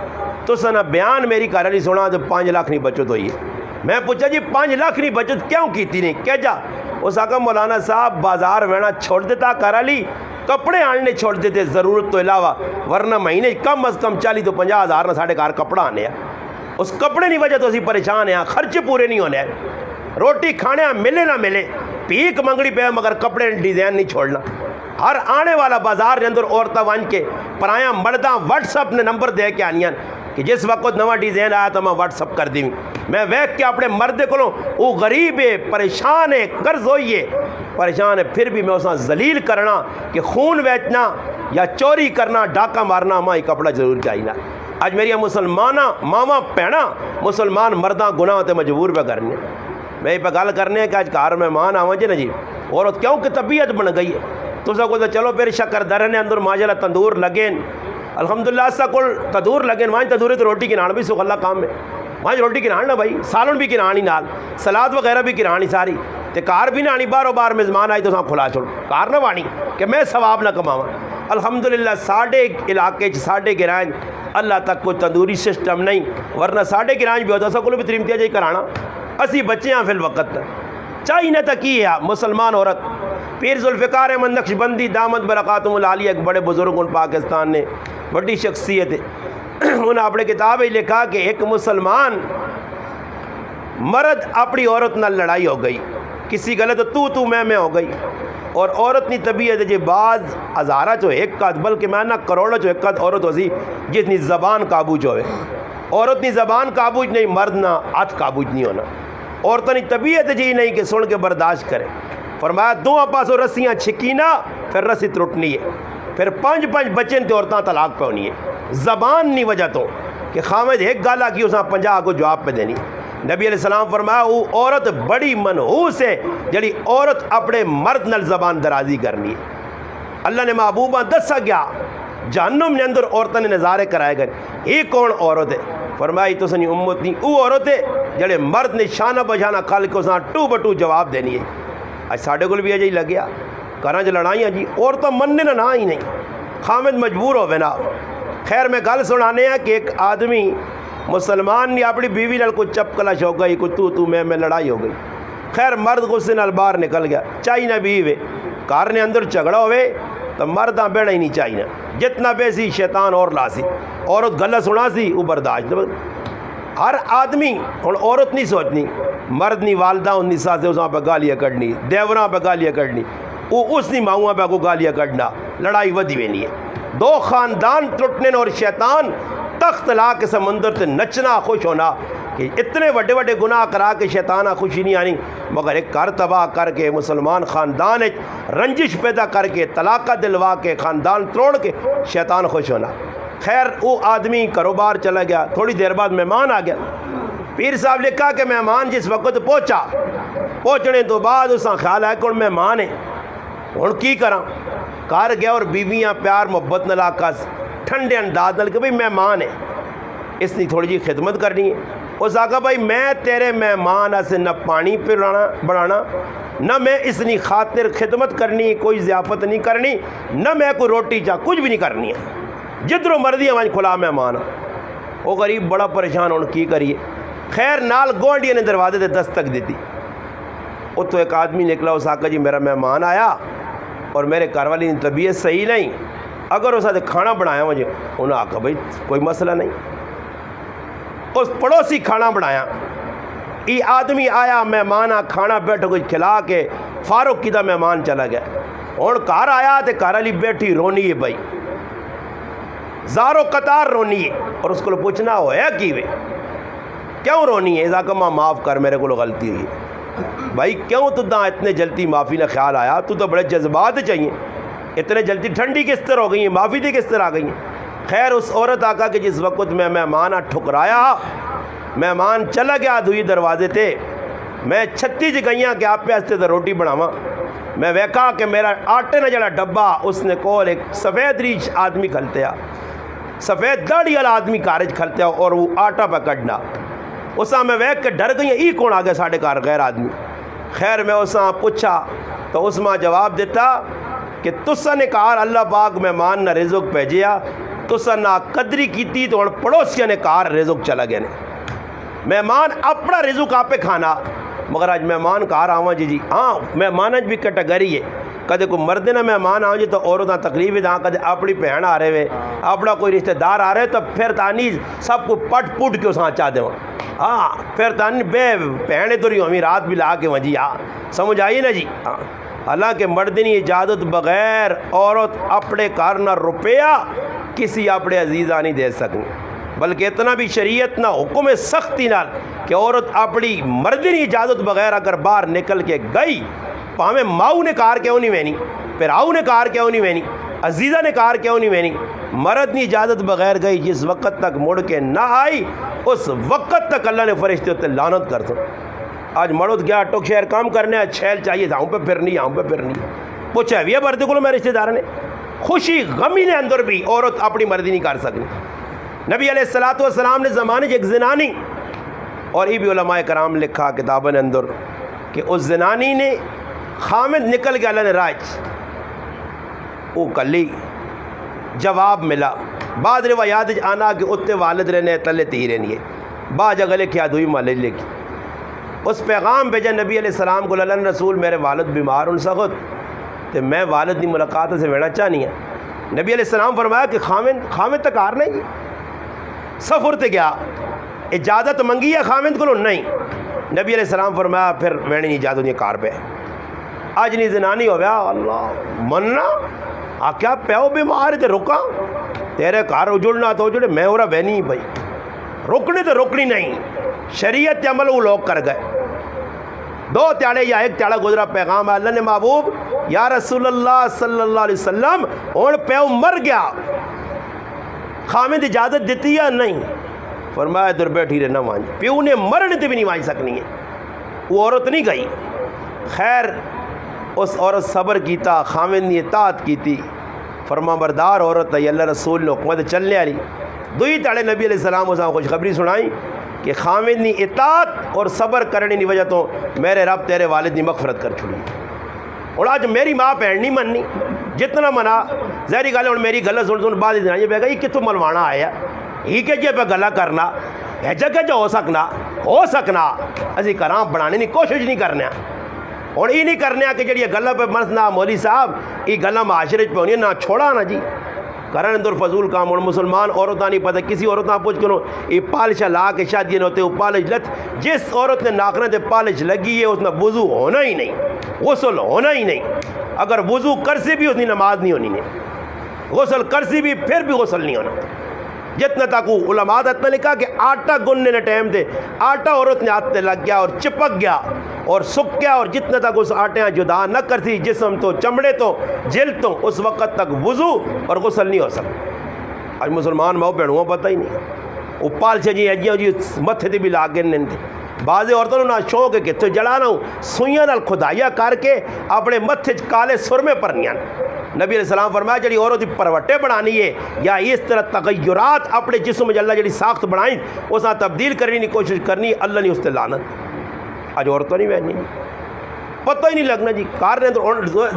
تو سنا بیان میری کر رہی سنا تو 5 لاکھ نہیں بچت ہوئی ہے میں پوچھا جی 5 لاکھ نہیں بچت کیوں کیتی نہیں کیا جا اس آقا مولانا صاحب بازار وینا چھوڑ دیتا کر لی کپڑے آنے چھوڑ دیتے ضرورت تو علاوہ ورنہ مہینے کم از کم 40 تو 50 ہزار نہ ساڑھے کار کپڑا آنے ہیں اس کپڑے نہیں وجہ تو اسی پریشان ہیں خرچے پورے نہیں ہونے ہیں روٹی کھانے ملے نہ ملے پیک منگڑی پہ مگر کپڑے ڈیزائن نہیں چھوڑنا ہر آنے والا بازار کے اندر عورتیں ون کے پرایا مرداں واٹس اپ نے نمبر دے کے آنیاں کہ جس وقت نواں ڈیزائن آیا تو میں واٹس اپ کر دی میں ویک کے اپنے مرد کو وہ غریب ہے پریشان ہے قرض ہوئی ہے پریشان ہے پھر بھی میں اسے ذلیل کرنا کہ خون بیچنا یا چوری کرنا ڈاکہ مارنا ماں یہ کپڑا ضرور چاہیے آج میری مسلمانہ ماما پینا مسلمان مرداں گناہ ہوتے مجبور پہ کرنے میں یہ پہ گل کرنے کہ آج گھر مہمان آواں جی نا جی عورت کیوں کہ طبیعت بن گئی ہے تو سا کو چلو پھر شکر درنے اندر ماجلہ تندور لگیں الحمدللہ سا کو تندور لگیں وہاں تندوری تو روٹی کنان بھی سو اللہ کام ہے وہاں روٹی کنان نا بھائی سالن بھی کنانی نال سلاد وغیرہ بھی کنانی ساری تے کار بھی نہ آنی بارو بار مزمان آئی تو ساں کھلا چھوڑ کار نہ وانی کہ میں ثواب نہ کماواں الحمدللہ ساڑھے علاقے ساڑھے گرائن اللہ تک کوئی تندوری سسٹم نہیں ورنہ ساڑھے گرائن بھی ہوتا سا کو بھی تریمتیا جائی کرانا اسی بچے ہیں فی الوقت چاہیے نہ تکی ہے مسلمان عورت پیر ذوالفقار احمد نقشبندی دامت برکاتہم العالیہ ایک بڑے بزرگ ان پاکستان نے بڑی شخصیت ہے انہوں نے اپنے کتاب ہی لکھا کہ ایک مسلمان مرد اپنی عورت نہ لڑائی ہو گئی کسی غلط تو میں ہو گئی اور عورت نی طبیعت ہے جی بعض ہزارہ چو ایک کا بلکہ میں نہ کروڑا چو ایک عورت ہو سی جتنی زبان قابو جو ہے عورت نی زبان قابو نہیں مرد نہ ہاتھ قابو نہیں ہونا عورتوں نی طبیعت جی نہیں کہ سن کے برداشت کرے فرمایا دو پاسوں رسیاں چھکینا پھر رسی ترٹنی ہے پھر 5 بچے تے عورتاں طلاق پہ ہونی ہے زبان نہیں وجہ تو کہ خامد ایک گالا کی اساں 50 کو جواب پہ دینی نبی علیہ السلام فرمایا وہ عورت بڑی منحوس ہے جڑی عورت اپنے مرد نل زبان درازی کرنی ہے اللہ نے محبوبہ دسا گیا جہنم نے اندر عورتوں نے نظارے کرائے گئے یہ کون عورت ہے فرمائی تو سنی امت نہیں وہ عورت ہے جڑے مرد نے شانہ بجانہ کھل کے اساں 2 جواب دینی ہے آج ساڑھے کو بھی اجائی لگیا کراں جو لڑائیاں جی عورتوں مننے نہ ہی نہیں خامد مجبور ہو نا خیر میں گل سنانے ہیں کہ ایک آدمی مسلمان نے اپنی بیوی نال کوئی چپکلش ہو گئی کوئی تو میں لڑائی ہو گئی خیر مرد غصے نال باہر نکل گیا چاہیے نہ بیوے کار نے اندر جھگڑا ہوئے تو مرداں بیڑا ہی نہیں چاہیے جتنا بیسی شیطان اور لاسی عورت گلہ سنا سی وہ برداشت ہر آدمی اور عورت نہیں سوچنی مرد نہیں والدہ ان نساء سے اساں پہ گالیاں کڑنی دیوراں پہ گالیاں کڑنی وہ اس نہیں ماؤں پہ کو گالیاں کڑنا لڑائی ودی وینی ہے 2 خاندان ٹوٹنے اور شیطان تخت لا کے سمندر سے نچنا خوش ہونا کہ اتنے وڈے وڈے گناہ کرا کے شیطان خوشی نہیں آنی، مگر ایک گھر تباہ کر کے مسلمان خاندان رنجش پیدا کر کے طلاقہ دلوا کے خاندان توڑ کے شیطان خوش ہونا۔ خیر وہ آدمی کاروبار چلا گیا، تھوڑی دیر بعد مہمان آ گیا۔ پیر صاحب لکھا کہ مہمان جس وقت پہنچنے تو بعد اس کا خیال ہے کہ ہوں مہمان ہے، ہوں کی کراں؟ گھر گیا اور بیویاں پیار محبت نال آکس ٹھنڈے انداز نال کہ بھائی مہمان ہے، اس نے تھوڑی جی خدمت کرنی ہے۔ اس آکھا بھائی میں تیرے مہمان سے نہ پانی بنانا، نہ میں اس نے خاطر خدمت کرنی، کوئی ضیافت نہیں کرنی، نہ میں کوئی روٹی چاہ کچھ بھی نہیں کرنی ہے، جدھروں مرضی ہے کھلا مہمان۔ وہ غریب بڑا پریشان، ہوں کی کریے؟ خیر نال گوانڈیا نے دروازے سے دستک دیتی، وہ تو ایک آدمی نکلا، اس آکھا جی میرا مہمان آیا اور میرے گھر والی کی طبیعت صحیح نہیں، اگر اس نے کھانا بنایا مجھے، انہوں نے آکھا بھائی کوئی مسئلہ نہیں۔ اس پڑوسی کھانا بنایا، یہ آدمی آیا، مہمان کھانا بیٹھو کچھ کھلا کے فاروق کی دا مہمان چلا گیا۔ ہوں گھر آیا تو گھر والی بیٹھی رونی ہے بھائی، زارو قطار رونی ہے، اور اس کو پوچھنا ہویا کی وے کیوں رونی ہے؟ اذا کہ ماں معاف کر میرے کو غلطی ہوئی۔ بھائی کیوں تو اتنے جلدی معافی نہ خیال آیا؟ تو بڑے جذبات چاہیے، اتنے جلدی ٹھنڈی کس طرح ہو گئی ہیں، معافی دی کس طرح آ گئی ہیں؟ خیر اس عورت آقا کہ جس وقت میں مہمان ٹھکرایا، مہمان چلا گیا دوئی دروازے تے، میں 36 گئیاں کہ آپ پہ ہستے تو روٹی بناواں، میں ویکھا کہ میرا آٹے نہ جڑا ڈبا اس نے کول ایک سفید ریچھ آدمی کھلتے آ، سفید داڑھی والا آدمی کارج کھلتے آ، اور وہ آٹا پہ کڈنا۔ اساں میں ویکھ کے ڈر گئی ای کون آ گیا ساڑھے کار غیر آدمی؟ خیر میں اساں پوچھا تو اس ماں جواب دیتا کہ تسا نے کہا اللہ پاک مہمان نہ رزق بھیجیا، تسا نہ قدری کیتی تو پڑوسیاں نے کہا رزق چلا گیا نے، مہمان اپنا رزق آپ پہ کھانا، مگر آج مہمان کہا رہا ہوں جی ہاں مہمان بھی کیٹیگری ہے، کدے کوئی مرد نہ مہمان آؤ جی تو عورتاں تقریب ہے، کدے اپنی بہن آ رہے ہوئے، اپنا کوئی رشتہ دار آ رہے تو پھر تانی سب کو پٹ پٹ کے اساں چاہ دیں، ہاں پھر تانی بے بہن ادھر ہی ہمیں رات بھی لا کے وجی ہاں سمجھ آئی نا جی۔ ہاں حالانکہ مردنی اجازت بغیر عورت اپنے گھر نہ روپیہ کسی اپنے عزیزہ نہیں دے سکیں، بلکہ اتنا بھی شریعت نہ حکم سختی نال کہ عورت اپنی مردنی اجازت بغیر اگر باہر نکل کے گئی، پاویں ماؤ نے کار کیوں نہیں وینی، پھر آؤ نے کار کیوں نہیں وینی، عزیزہ نے کار کیوں نہیں وینی، مرد نے اجازت بغیر گئی، جس وقت تک مڑ کے نہ آئی اس وقت تک اللہ نے فرشتے تے لعنت کر دو۔ آج مرد گیا ٹوک شہر کام کرنے، چھیل چاہیے ہاں پہ پھرنی ہاں پہ پھرنی، پوچھا ہے بردے کو میں رشتہ دار نے خوشی غمی نے اندر بھی عورت اپنی مرضی نہیں کر سکتی۔ نبی علیہ السلام نے زمانے ایک زنانی، اور یہ بھی علماء کرام لکھا کتابیں اندر کہ اس زنانی نے خامد نکل گیا اللہ نے راج وہ کلی جواب ملا، بعد روایات آنا کہ اتنے والد رہنے تلے تی رہنی ہے، با جگہ لکھیا دوئی مالج لکھی، اس پیغام بھیجا نبی علیہ السلام کو اللہ رسول میرے والد بیمار ان سخت تو میں والد کی ملاقات سے وینا چاہنی ہے۔ نبی علیہ السلام فرمایا کہ خامد تک آر نہیں، سفر تے گیا اجازت منگی ہے خامد کو نہیں، نبی علیہ السلام فرمایا پھر وینے نہیں اجازت نہیں کار پہ آج نہیں زنانی ہو گیا اللہ مننا آ کیا پیو بیمار تے رکا تیرے کار اجڑنا تو اجڑے میں ہو رہا بہنی بھائی رکنے تو رکنی نہیں، شریعت عمل وہ لوگ کر گئے، 2 تیاڑے یا 1 تیاڑا گزرا پیغام ہے اللہ نے محبوب یا رسول اللہ صلی اللہ علیہ وسلم اور پیو مر گیا، خامد اجازت دیتی ہے نہیں، فرمایا ادھر بیٹھی رہنا وہاں، پیو نے مرنے تے بھی نہیں وہاں سکنی ہے، وہ عورت نہیں گئی۔ خیر اس عورت صبر کیتا، خامد نے اطاعت کیتی، فرما بردار عورت ہے، اللہ رسول نے حکمت چلنے والی، 2 تاڑے نبی علیہ السلام اساں خوشخبری سنائی کہ خامد نے اطاعت اور صبر کرنے کی وجہ تو میرے رب تیرے والد نے مغفرت کر چھوڑی، اور آج میری ماں بہن نہیں مننی جتنا منا ظاہری گل ہے، میری گل سن بعد دن یہ پہ گا یہ کتوں ملوانا آیا ہی کہ جی پہ گلا کرنا ہے جگہ جو ہو سکنا اسی کراں بنانے کی کوشش نہیں کرنے، اور یہ نہیں کرنے کہ جی گلا پہ مرض نہ مولوی صاحب یہ گلا معاشرے پہ ہونی نہ چھوڑا نہ جی کرن اندر فضول کام، اور مسلمان عورتاں نہیں پتہ کسی عورتاں پوچھ کرو یہ پالشہ لا کے شادی نہ ہوتے وہ پالش لت، جس عورت نے ناخنے تے پالش لگی ہے اس نے وضو ہونا ہی نہیں، غسل ہونا ہی نہیں، اگر وضو کر سے بھی اتنی نماز نہیں ہونی نہیں، غسل کر سے بھی پھر بھی غسل نہیں ہونا، جتنا تک علماء اتنا لکھا کہ آٹا گننے نے ٹائم دے آٹا عورت نے ہاتھ تے لگ گیا اور چپک گیا اور سک گیا، اور جتنا تک اس آٹے جدا نہ کرتی جسم تو چمڑے تو جلد تو اس وقت تک وضو اور غسل نہیں ہو سکتا۔ آج مسلمان ماؤ بہنوں پتہ ہی نہیں، وہ پال سے جی اجیاں جی متھے تے بھی لا کے نہیں تھے۔ بعض عورتوں نہ شوق ہے کہ تو جڑانا ہوں سوئیاں نال خدائیاں کر کے اپنے متھے کالے سرمے پرنیاں۔ نبی علیہ السلام فرمایا جڑی عورت پروٹے بنانی ہے یا اس طرح تغیرات اپنے جسم میں اللہ جڑی ساخت بنائیں اس نہ تبدیل کرنے کی کوشش کرنی، اللہ نے اس تے لعنت۔ آج عورتوں نہیں بہنی جی پتہ ہی نہیں لگنا جی کار نے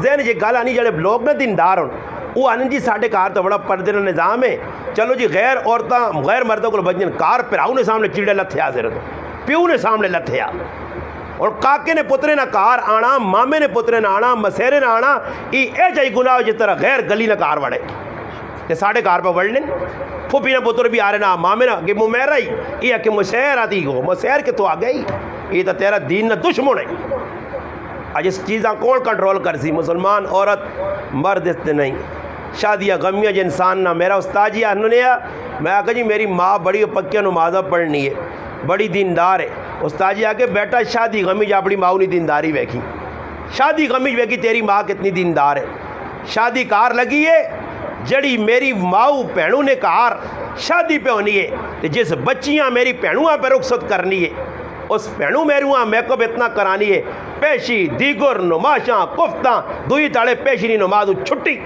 ذہن جی گل آنی جڑے لوگ نے دیندار ہوں وہ آنے جی ساڈے کار تو بڑا پردے کا نظام ہے، چلو جی غیر عورتاں غیر مردوں کو بجن کار پراؤ نے سامنے چیڑے لتھے حاضر تو پیو نے سامنے لتھے آ، اور کاکے نے پترے نہ کار آنا، مامے نے پترے نہ آنا، مسیرے نہ آنا، اے جائی گناہ جس طرح غیر گلی نہ کار وڑے تے ساڈے کار پہ وڑ لیں۔ پھوپھی نہ پتر بھی آ رہے نہ مامے نہ کہ ممیرا ہی یہ کہ مسیر آتی ہو مسیر کے تو آ گئی، یہ تو تیرا دین نہ دشمن ہے۔ آج اس چیزاں کون کنٹرول کر سی؟ مسلمان عورت مرد اس نہیں۔ شادیاں غمیاں جو انسان نہ میرا استاد جی انہوں نے میں آ جی میری ماں بڑی پکیا نمازہ پڑھنی ہے بڑی دیندار ہے، استاد جی آ کے بیٹا شادی غمی جا اپنی ماں نے دینداری ویکھی، شادی غمی ویکھی تیری ماں کتنی دیندار ہے، شادی کار لگی ہے جڑی میری ماؤ بھینوں نے کار شادی پہ ہونی ہے تو جس بچیاں میری بھینوں پہ رخصت کرنی ہے اس بھینوں میروں میک اپ اتنا کرانی ہے، پیشی دیگر نماشاں کفتاں دوئی تاڑے پیشی نہیں نماز چھٹی،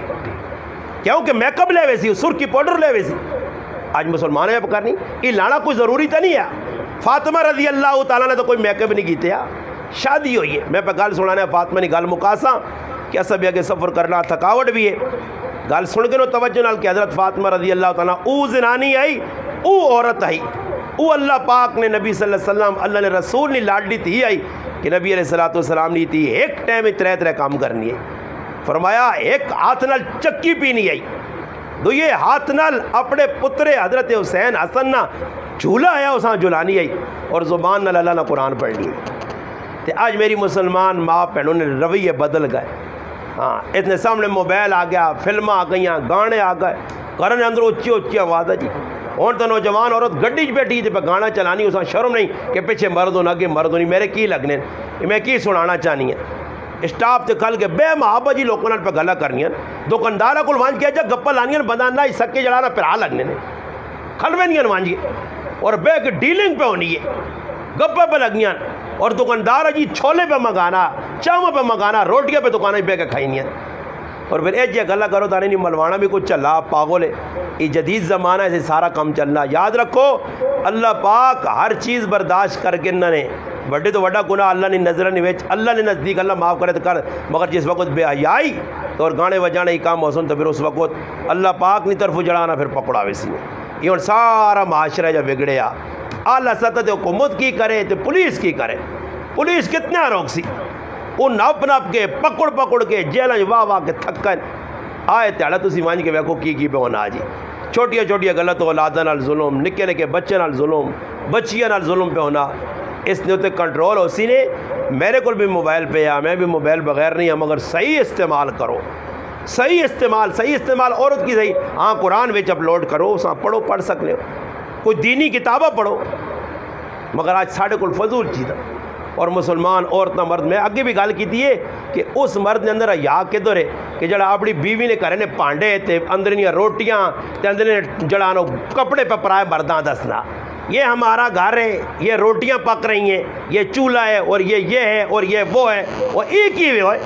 کیونکہ میک اپ لے ویسی سرخی پاؤڈر لے ویسی۔ آج مسلمان ہے کرنی یہ لانا کوئی ضروری تو نہیں ہے۔ فاطمہ رضی اللہ تعالیٰ نے تو کوئی میک اپ نہیں کیتے، شادی ہوئی ہے۔ میں پہ گل سنانا ہے فاطمہ نے گل مکاساں کہ سب آگے سفر کرنا تھکاوٹ بھی ہے، گل سن کے نو توجہ نال کہ حضرت فاطمہ رضی اللہ تعالیٰ او زنانی آئی او عورت آئی او اللہ پاک نے نبی صلی اللہ علیہ وسلم اللہ نے رسول نے لاڈلی تھی آئی کہ نبی علیہ السلام نے تھی ایک ٹائم میں ترے کام کرنی ہے، فرمایا ایک ہاتھ نال چکی پینی آئی، دوئے ہاتھ نال اپنے پترے حضرت حسین حسن نہ جھولا آیا اساں جلانی آئی، اور زبان نال اللہ نہ قرآن پڑھنی ہے۔ تے آج میری مسلمان ماں بہنوں نے رویے بدل گئے، ہاں اتنے سامنے موبائل آ گیا، فلمیں آ گئیاں، گانے آ گئے، گھر اندر اچھی اچھی آواز ہے جی۔ ہوں تو نوجوان عورت گڈی چ بیٹھی تے پہ گانا چلانی اساں شرم نہیں کہ پیچھے مرد ہونا اگے مرد ہونی، میرے کی لگنے میں کی سنانا چاہنی ہے۔ اسٹاپ تے کھل کے بے محبت جی لوگوں پہ گلا کرنیاں، دکانداروں کو وانج کیا جا گپا لانیاں بندہ نہ سکے جڑانا پھر لگنے نے کھلوے نہیں وانجی اور بے کے ڈیلنگ پہ ہونی ہے، گپے پہ لگیاں، اور دکاندار جی چھولے پہ منگانا، چاول پہ منگانا، روٹیاں پہ دکانیں بے کے کھائینیاں، اور پھر ایک گلا کرو تانے نہیں ملوانا بھی کچھ چلا پاگل ہے۔ یہ جدید زمانہ ہے سارا کام چلنا، یاد رکھو اللہ پاک ہر چیز برداشت کر کے انہوں نے بڑے تو بڑا گناہ اللہ نے نظر نہیں ویچ اللہ نے نزدیک اللہ معاف کرے تو کر، مگر جس وقت بے حیائی تو اور گانے بجانے ہی کام موسم تو پھر اس وقت اللہ پاک نے طرف جڑانا پھر پکڑا ویسی یہ اور سارا معاشرہ جب بگڑیا۔ اعلیٰ سطح تے حکومت کی کرے تو پولیس کی کرے، پولیس کتنا روک سی وہ نپ نپ کے پکڑ کے جیلیں واہ کے تھکن آئے تیڑا تسی وانج کے ویکھو کی پہ ہونا جی، چھوٹیاں چھوٹیاں غلط اولاداں نال ظلم، نکے نکے بچے نال ظلم، بچیاں نال ظلم پہ ہونا، اس نے اتنے کنٹرول ہو سی نے۔ میرے کو بھی موبائل پہ آ، میں بھی موبائل بغیر نہیں ہوں، مگر صحیح استعمال کرو، صحیح استعمال عورت کی صحیح، ہاں قرآن وچ اپلوڈ کرو، اساں پڑھو پڑھ سکنے ہو، کوئی دینی کتابیں پڑھو، مگر آج ساڑھے کو فضول چیزاں اور مسلمان عورتیں مرد میں اگے بھی گل کی ہے کہ اس مرد نے اندر حیا کدھر ہے کہ جڑا اپنی بیوی نے گھر نے پانڈے تے اندر روٹیاں تے اندر جڑا کپڑے پہ پرائے مرداں دسنا یہ ہمارا گھر ہے، یہ روٹیاں پک رہی ہیں، یہ چولہا ہے اور یہ ہے اور یہ وہ ہے، اور ایک ہی ہوئے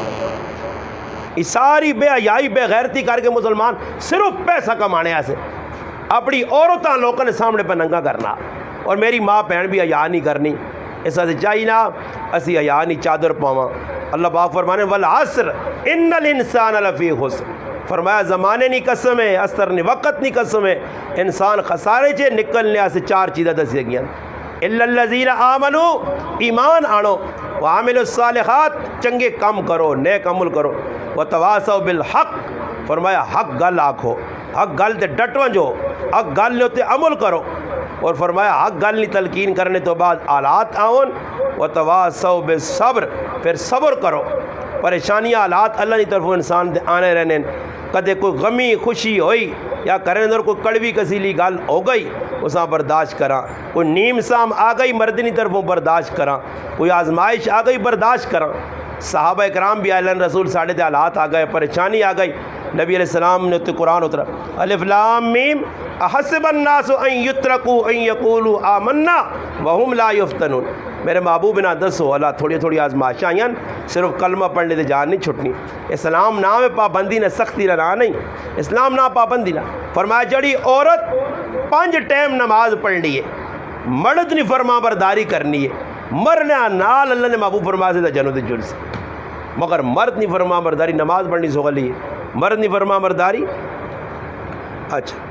یہ ساری بے حیائی بے غیرتی کر کے مسلمان صرف پیسہ کمانے سے اپنی عورتاں لوگوں نے سامنے پہ ننگا کرنا، اور میری ماں بہن بھی حیا نہیں کرنی، اس سے چاہیے نا اسی حیا نہیں چادر پاواں۔ اللہ پاک فرمانے والعصر ان الانسان لفی خسر، فرمایا زمانے نہیں قسم ہے، اثر نہیں وقت نہیں قسم ہے، انسان خسارے چے نکلنے سے چار چیزیں دسی گئیں، الا الذین آمنوا ایمان آنو، وعملوا الصالحات چنگے کام کرو، نیک عمل کرو، وتواصوا بالحق فرمایا حق گل آکھو، حق گل تے ڈٹو جو، حق گل نے تے عمل کرو، اور فرمایا حق گل نہیں تلقین کرنے تو بعد آلات آؤن، وتواصوا بالصبر پھر صبر کرو، پریشانیاں آلات اللہ کی طرف انسان دے آنے رہنے، کدے کوئی غمی خوشی ہوئی یا کرنے اندر کوئی کڑوی کسیلی گل ہو گئی اساں برداشت کراں، کوئی نیم سام آ گئی مردنی طرفوں برداشت کراں، کوئی آزمائش آ گئی برداشت کراں۔ صحابہ اکرام بھی آئے رسول ساڑھے تے حالات آ گئے، پریشانی آ گئی، نبی علیہ السلام نے تو قرآن اترا الف لام میم احسب الناس ان یترکوا ان یقولوا آمنا وهم لا یفتنون۔ میرے محبوب نہ دسو اللہ تھوڑی تھوڑی آزمائشاں آئیں، صرف کلمہ پڑھنے تے جان نہیں چھٹنی۔ اسلام نام ہے پابندی نہ سختی نہ نہیں، اسلام نام پابندی نہ۔ فرمایا جڑی عورت 5 ٹائم نماز پڑھنی ہے، مرد نہیں فرما برداری کرنی ہے، مرنے نال اللہ نے محبوب فرما سے جنت جلس، مگر مرد نہیں فرما برداری نماز پڑھنی سغلی ہے، مرد نہیں فرما برداری۔ اچھا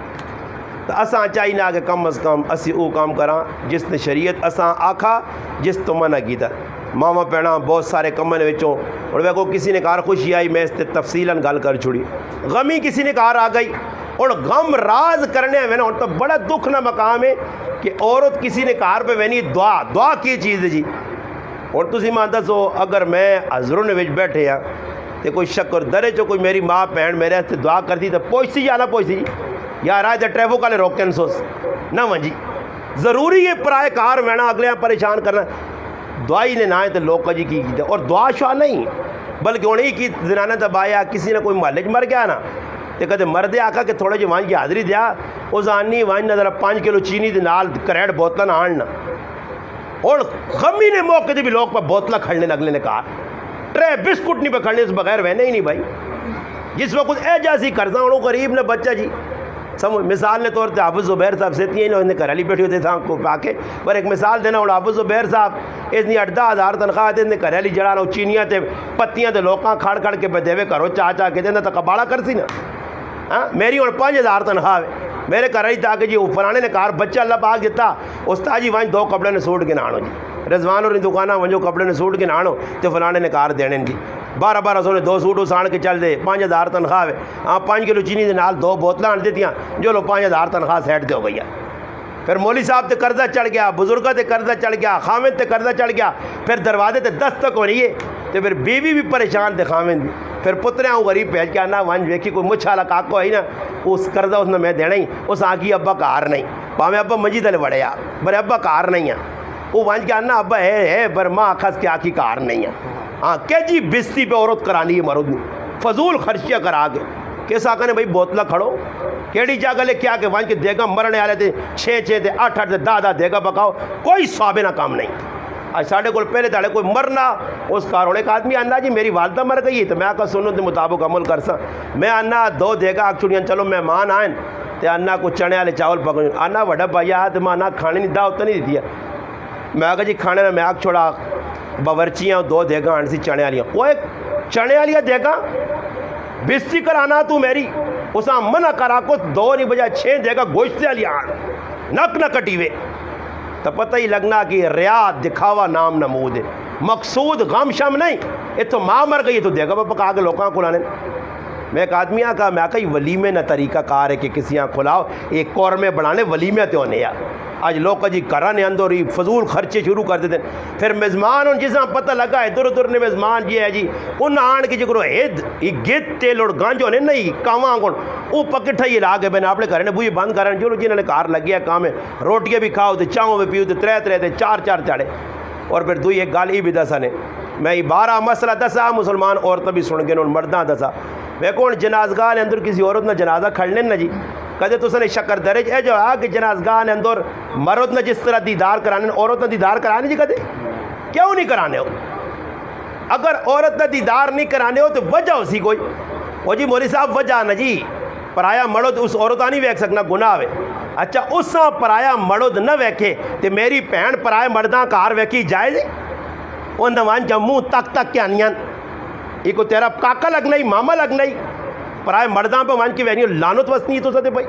تو اساں چاہیے کہ کم از کم اسی او کام کراں جس نے شریعت اساں آکھا، جس تو منع کیتا۔ ماما پینا بہت سارے کمن وچوں اور ویکھو کسی نے کار خوشی آئی میں اس تے تفصیلاً گل کر چھڑی، غمی کسی نے کار آ گئی اور غم راز کرنے میں نا تو بڑا دکھ نہ مقام ہے کہ عورت کسی نے کار پہ وینی دعا کی چیز ہے جی۔ اور تسی مان دسو اگر میں حضروں نے وچ بیٹھے ہاں تے کوئی شکر درے چو کوئی میری ماں بہن میرے ہاتھ دعا کرتی تو پہنچتی یا نہ پہنچتی جی، یا رائے تے ٹریفک والے روکن سوس نہ ونجی، ضروری ہے پرائے کار وینا اگلے پریشان کرنا، دعائی نے نہ آئے تو لوگ جی کی اور دعا شعا نہیں بلکہ انہیں کی زنانہ دبایا کسی نے کوئی محلے مر گیا نا تو کہتے مردے آکا کہ تھوڑے جو وہاں کی حاضری دیا اس آنی وہاں نظر 5 کلو چینی دے نال کریڑ بوتلہ نہ آننا، اور غمی نے موقع دے بھی لوگ پہ بوتلہ کھڑنے اگلے نے کہا ٹرے بسکٹ نہیں پہ کھڑنے اس بغیر وہنے ہی نہیں بھائی، جس وقت اے جیسی کرزاں انہوں غریب نے بچہ جی سمجھ مثال نے طور پہ حافظ زبیر صاحب سے تھی انہوں نے گھرالی بیٹھی ہوتے تھا کو پا کے پر ایک مثال دینا ہوں حافظ زبیر صاحب اس نے 8-10 تنخواہ تے نے گھرالی جڑا نہ چینیاں تے پتیاں تے لوکاں کھڑ کھڑ کے بدیوے کرو چاچا کے دینا تو کباڑا کر سی نا، ہاں میری ہوں 5000 تنخواہ ہے میرے گھر ہی تھا کہ جی فلانے نے کار بچہ اللہ پاک دیتا استاد جی وہاں 2 کپڑے نے سوٹ کے نہ آنو جی، رضوان اور دکانہ وہاں کپڑے نے سوٹ کے نہ آنو تو فلانے نے کار دینے جی 1200 نے 2 سوٹ اسان کے چل دے 5000 تنخواہ ہے، ہاں 5 کلو چینی دے نال 2 بوتلیں آن دیتیاں جو لو 5000 تنخواہ سیٹ دے ہو گئی ہے۔ پھر مولوی صاحب تے قرضہ چڑھ گیا، بزرگاں تے قرضہ چڑھ گیا، خامد تے قرضہ چڑھ گیا، پھر دروازے تے دستک ہو رہی ہے تو پھر بیوی بھی پریشان تے خامد بھی، پھر پترے آؤں غریب بھیج کے آنا ونج ویکھی کوئی مچھ والا کاکو ہے نا اس قرضہ اس نے میں دینا ہی اس آگی ابا کار نہیں پاویں ابا مجید والے بڑے آ برے ابا کار نہیں ہے وہ ونج کے آنا ابا ہے پر ماں آخس کے آخی کار نہیں ہے، ہاں کہ جی بستی پہ عورت کرانی ہے مرد نہیں فضول خرچیاں کرا کے کیس آقا نے بھائی بوتلہ کھڑو کیڑی جگہ لے کیا کہ وہاں کے دیگا مرنے والے تھے 6 تے 8 تے 10 دیگا پکاؤ کوئی ثوابے نہ کام نہیں۔ آج ساڑھے کو پہلے تاڑے کوئی مرنا اس کاروں ایک آدمی آنا جی میری والدہ مر گئی ہے تو میں آقا سنوں دے مطابق عمل کر سا میں آنا 2 دیگا آگ چھوڑیاں چلو مہمان آئیں تے آنا کو چنے والے چاول پکڑیں آنا وڈا بھائی آ تو میں آنا کھانے نہیں دا ہوتا نہیں دیتی ہے میں آگا جی کھانے میں آگ چھوڑا باورچیاں 2 دیگا آن سی چنے والیاں وہ ایک چنے والیاں دیگا بستی کرانا تو میری اسا منع کرا کو 2 نہیں بجائے 6 دیگا گوشت والی آن نک نہ کٹی وے تو پتہ ہی لگنا کہ ریاض دکھاوا نام نمود ہے مقصود غم شم نہیں یہ تو ماں مر گئی تو دیگا پکا کے لوکاں کھلانے میں ایک آدمی آکا میں آکا یہ ولیمے نہ طریقہ کار ہے کہ کسی یہاں کھلاؤ ایک قورمے بنانے ولیمے تے ہونے یا آج لوگ جی کرانے اندر ہی فضول خرچے شروع کر دیتے ہیں پھر میزمان ان جساں پتہ لگا ہے در در نے میزمان جی ہے جی ان آن کے جکرو ہید یہ گیت تیل اور گانجو نے نہیں کاماں کون وہ پکٹھا یہ لاگے بین آپ نے کرنے بوئی بند کرنے جو جنہوں نے کار لگیا کام ہے روٹیاں بھی کھاؤ تے چاہوں بھی پیو تے 3 تے 4 چاڑے اور پھر دوئی ایک گال ہی بھی دسا نے میں یہ 12 مسئلہ دسا مسلمان عورتیں بھی سن گئے ان مرداں دسا میں کون جنازگاہ اندر کسی عورت نہ جنازہ کھڑنے نہ جی کدے تو نے شکر درج ہے جو آ کہ جنازگاہ اندر مرد نہ جس طرح دیدار کرانے عورت نہ دیدار کرانے جی کدے کیوں نہیں کرانے ہو اگر عورت نہ دیدار نہیں کرانے ہو تو وجہ اسی کوئی وہ جی مولوی صاحب وجہ نہ جی پرایا مرد اس عورتہ نہیں ویکھ سکنا گناہ ہے اچھا اس پرایا مرد نہ ویکھے تو میری بہن پرائے مرداں کار ویکھی جائز ہے وہ نوان جموں تک کے آنیاں یہ کو تیرا کاکا لگنا ہی ماما لگنا ہی پرائے مرداں پہ مان کی وینی لانت وسنی تو ستے بھائی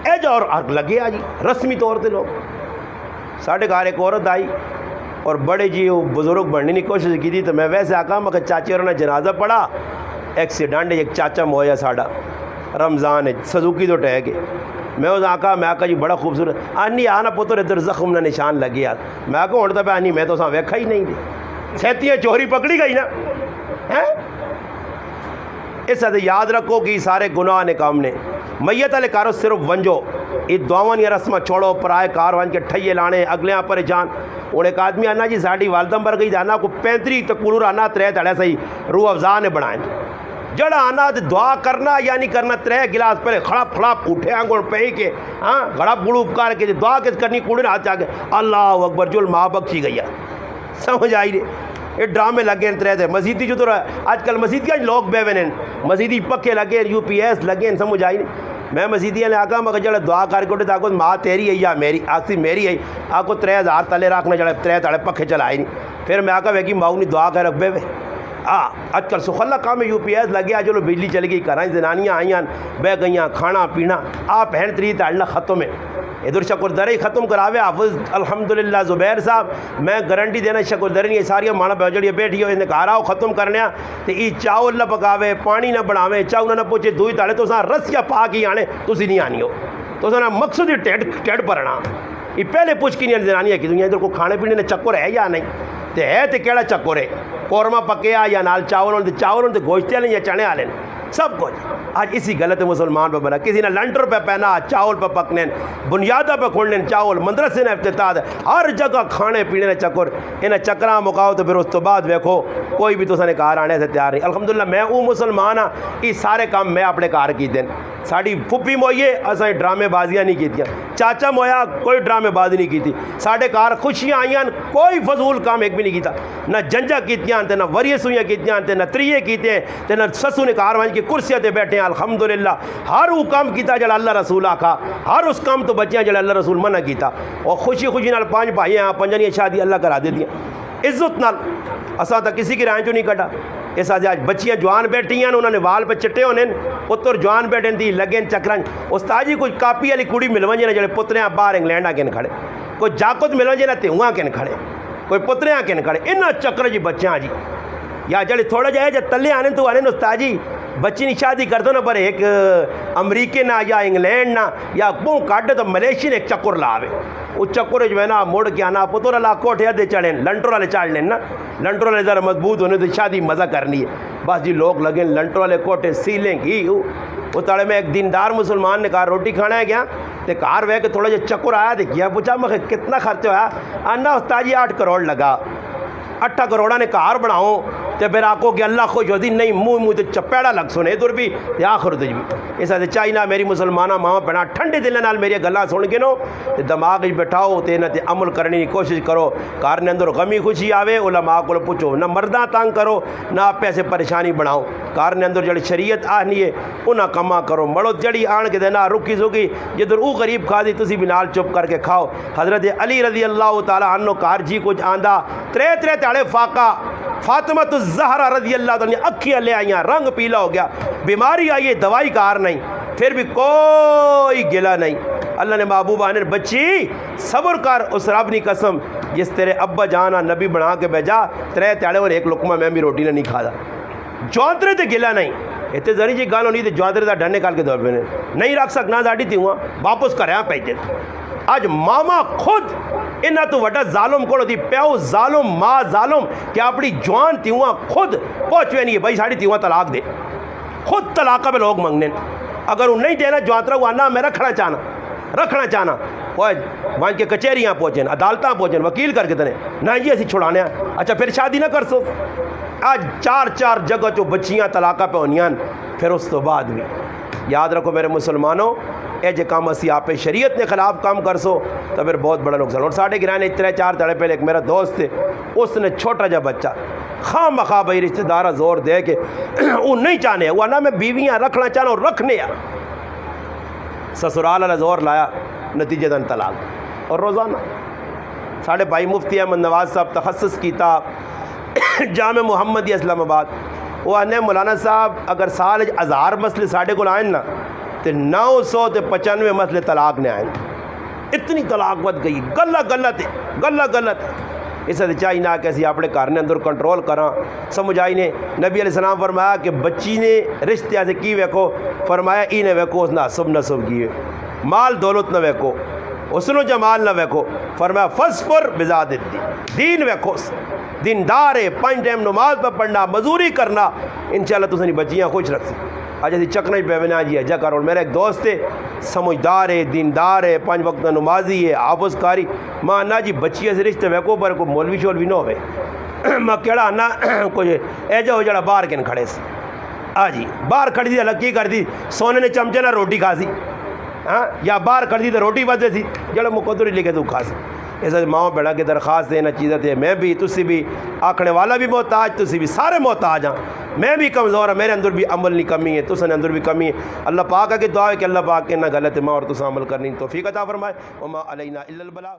اے جو اور لگے آجی رسمی طور سے لوگ ساڑھے گھر ایک عورت آئی اور بڑے جی وہ بزرگ بڑھنے کی کوشش کی تھی تو میں ویسے آکا میں کہ چاچی اور نے جنازہ پڑھا ایکسیڈنٹ ایک چاچا مویا ساڑھا رمضان ہے سزوکی تو ٹہ گئے میں اس آکا جی بڑا خوبصورت آنی آنا پتر ادھر زخم نہ نشان لگے میں آکا اڑتا پہ آنی میں تو ساں ویکھا ہی نہیں تھی سیتیاں چوری پکڑی گئی نا اس سے یاد رکھو کہ سارے گناہ نے کام نے میت والے کارو صرف ونجو یہ دعاواں یا رسماں چھوڑو پرائے کار ون کے ٹھئیے لانے اگلیاں پریشان ہوں ایک آدمی آنا جی ساڑی والدہ مر گئی آنا کو 35 تک کلور آنا 3 تڑے صحیح روح افزا نے بنائیں جڑا آنا دعا کرنا یا نہیں کرنا 3 گلاس پہلے خڑپ خڑپ اٹھے آنگوڑ پہ کے ہاں گڑپ گڑوپ کر کے دعا کس کرنی کوڑے نہ ہاتھ آگے اللہ اکبر جو ماں بخشی گئی ہے سمجھ آئی نہیں یہ ڈرامے لگے ہیں 3 مسیدی جو تو آج کل مسیدیاں لوگ بے وین مسیدی پکے لگے UPS لگے ہیں سمجھ آئی نہیں میں مسیدیاں نے آگا مگر جڑا دعا کر کے آگو ماں تیری ہے یا میری آخری میری ہے آگو 3000 تلے رکھنا جڑا 3 تڑے پکے چلائے نہیں پھر میں آگا ویکی ماؤں نہیں دعا کر رکھ بے آج کل سخلا کام میں UPS لگے چلو بجلی چل گئی کرائیں زنانیاں آئیاں بہ گئیاں کھانا پینا آپ ہیں 3 تاڑنا ختم ہے ادھر شکردرے ختم کراوے حافظ الحمدللہ زبیر صاحب میں گارنٹی دینا شکردرے نہیں ساری مانا بجڑی بیٹھی ہو انہیں کہا رہا ہو ختم کرنے تو یہ چاول نہ پکاوے پانی نہ بناوے چاول نہ پوچھے دوئی تاڑے تو ساں رس یا پاک ہی آنے تو سی نہیں آنی ہو تو ساں مقصد ہی ٹیڈ پرنا یہ پہلے پوچھ کی نہیں زنانیاں کی دنیا ادھر کو کھانے پینے نے چکر ہے یا نہیں تو ہے تو کیڑا چکر ہے قورمہ پکیا یا نال چاول گوشتے لیں یا چنے آلیں سب کچھ آج اسی غلط مسلمان پہ بنا کسی نے لنٹر پہ پہنا چاول پہ پکنے بنیادہ پہ کھولنے چاول مدرسے نے افتتاح ہر جگہ کھانے پینے نے چکر انہیں چکراں مکاؤ تو پھر اس تو بعد دیکھو کوئی بھی تو نے کار آنے سے تیار نہیں الحمدللہ میں وہ مسلمان ہاں یہ سارے کام میں اپنے کار کی دیں ساڑی پھپھی موئیے اساں ڈرامے بازیاں نہیں کیتیاں چاچا مویا کوئی ڈرامے بازی نہیں کیتی ساڑھے کار خوشیاں آئیاں کوئی فضول کام ایک بھی نہیں کیتا نہ جنجا کیتیاں تے نہ وریے سوئیاں کیتیاں تے نہ تریے کیتے تے نہ سسو نے کار وہاں کی کرسیاں تے بیٹھے ہیں الحمدللہ ہر وہ کام کیتا جڑا اللہ رسول آکھا ہر اس کام تو بچیاں جڑا اللہ رسول منع کیتا اور خوشی خوشی نال 5 بھائی ہیں 5 شادی اللہ کرا دے دیا عزت نال اساں تا کسی کی رائن چوں نہیں کٹا اس آج بچیاں جوان بیٹھی ہیں انہوں نے وال پہ چٹے ہونے اتر جوان بیٹھیں تھی لگیں چکران استاد جی کوئی کاپی والی کڑی ملویں جڑے پتریاں باہر انگلینڈ آ کے کھڑے کوئی جاکت ملویں جے تہواں کے کھڑے کوئی پتریاں کے کھڑے انہاں چکر جی بچیاں جی یا جڑے تھوڑا جہے جب تلے آنے تو آنے استاد جی بچی نہیں شادی کر دو نا پر ایک امریکے نہ یا انگلینڈ نہ یا پوں کاٹے تو ملیشین ایک چکر لاوے وہ چکر جو ہے نا موڑ کے آنا پتر اللہ کوٹھے دے چڑھیں لنٹر والے چاڑ لیں نا لنٹر والے ذرا مضبوط ہونے تو شادی مزہ کرنی ہے بس جی لوگ لگیں لنٹر والے کوٹھے سیلیں گی وہ تڑے میں ایک دیندار مسلمان نے کہا روٹی کھانا ہے کیا تو کار وے کہ تھوڑا جو چکر آیا دیکھیا پوچھا میں کتنا خرچ ہوا آنا استاد جی 8 کروڑ لگا 8 کروڑا نے کار بناؤ تو پھر آکو کہ اللہ خوش ہوتی نہیں منہ تو چپیڑا لگ سنے ادھر بھی آخر تجھ بھی اس سے چاہیے میری مسلمانہ ماں بنا ٹھنڈے دل نال میری گلاں سن کے نو دماغ بٹھاؤ تے نہ تے عمل کرنے کی کوشش کرو کار نے اندر غمی خوشی آوے علماء کو پوچھو نہ مرداں تانگ کرو نہ پیسے پریشانی بناؤ کار نے اندر جڑی شریعت آنی ہے انہاں کما کرو مڑو جڑی آن کے دینا رکی سکی جدھر او غریب کھا دی تسی بھی نال چپ کر کے کھاؤ حضرت علی رضی اللہ تعالیٰ عنہ کار جی کچھ آندہ 3 تاڑے فاقہ فاطمہ الزہرا رضی اللہ تعالیٰ اکھیاں لے آئیاں رنگ پیلا ہو گیا بیماری آئی ہے دوائی کار نہیں پھر بھی کوئی گلا نہیں اللہ نے محبوب آنے بچی صبر کر اس رب نی قسم جس تیرے ابا جانا نبی بنا کے بھیجا 3 تاڑے اور 1 لقمہ میں بھی روٹی نہ نہیں کھا دا جوانترے تے گلا نہیں اتنے ذری جی گال ہونی تے جوانترے تا ڈھنے کال کے دور پہ نہیں رکھ سکنا ساڑی تھی ہوا واپس کریا پیجے آج ماما خود انہاں تو وڈا ظالم کوڑ دی پیو ظالم ماں ظالم کہ اپنی جوان تیواں خود پہنچوے نہیں ہے بھائی ساڑی تیواں طلاق دے خود طلاقہ پہ لوگ منگنے اگر وہ نہیں دینا جوانترہ ہوا نہ میں رکھنا چاہنا وہاں کے کچہریاں پہنچیں عدالتاں پہنچیں وکیل کر کے دنے نہ یہ اسی چھڑانے ہیں اچھا پھر شادی نہ کر سو آج 4 جگہ جو بچیاں طلاقہ پہ ہونیاں پھر اس تو بعد بھی یاد رکھو میرے مسلمانوں اے جے کام اسی آپ شریعت نے خلاف کام کر سو تو پھر بہت بڑا نقصان اور ساڑھے گرانے 3-4 تڑے پہلے ایک میرا دوست تھے اس نے چھوٹا جا بچہ خواہ مخواہ بھائی رشتہ دارہ زور دے کے وہ نہیں چاہنے وہ نہ میں بیویاں رکھنا چاہنا اور رکھنے سسرال والا زور لایا نتیجہ دن طلاق اور روزانہ ساڑھے بھائی مفتی احمد نواز صاحب تخصص کیتا جامع محمدیہ اسلام آباد وہ آنے مولانا صاحب اگر سال 1000 مسئلے ساڑھے کو آئیں نا تو 995 مسئلے طلاق نے آئیں اتنی طلاق بد گئی غلط اس سے چاہیے نہ کہ اسی اپنے گھر نے اندر کنٹرول کراں سمجھ آئی نے نبی علیہ السلام فرمایا کہ بچی نے رشتے سے کی ویکو فرمایا ای نے ویکو اس نہ نصب کیے مال دولت نہ ویکو حسن و جمال نہ ویکھو، فرمایا فصبر بذات الدین، دین ویکھو، دیندار ہے، 5 ٹائم نماز پہ پڑھنا، مزوری کرنا، انشاءاللہ تسانی بچیاں خوش رکھتی۔ اچھا جی چکنا پہ بنا جی اجا کرو، میرا ایک دوست ہے سمجھدار ہے، دیندار ہے، 5 وقت نمازی ہے، حافظ قاری، ماں نا جی بچیاں سے رشتے ویکھو پر کوئی مولوی شولوی نہ ہوئے، میں کہڑا آنا کوئی ایجا ہو جڑا باہر کن کھڑے سے، ہاں جی باہر کھڑی دی الگ کی کر دی، سونے نے چمچے نہ روٹی کھا سی، ہاں یا باہر کھڑی دی تو روٹی بدے سی جڑا مقدر لے کے تو کھا سی۔ اس ماں بہنا کی درخواست ہے، نہ چیزیں تھے، میں بھی تسی بھی آکھنے والا بھی محتاج، تسی بھی سارے محتاج ہاں، میں بھی کمزور ہوں، میرے اندر بھی عمل نہیں کمی ہے، تسن اندر بھی کمی ہے۔ اللہ پاک کی دعا ہے کہ اللہ پاک کے نہ غلط ہے، ماں اور تسا عمل کرنی توفیق عطا فرمائے۔ وما علینا الا البلاغ۔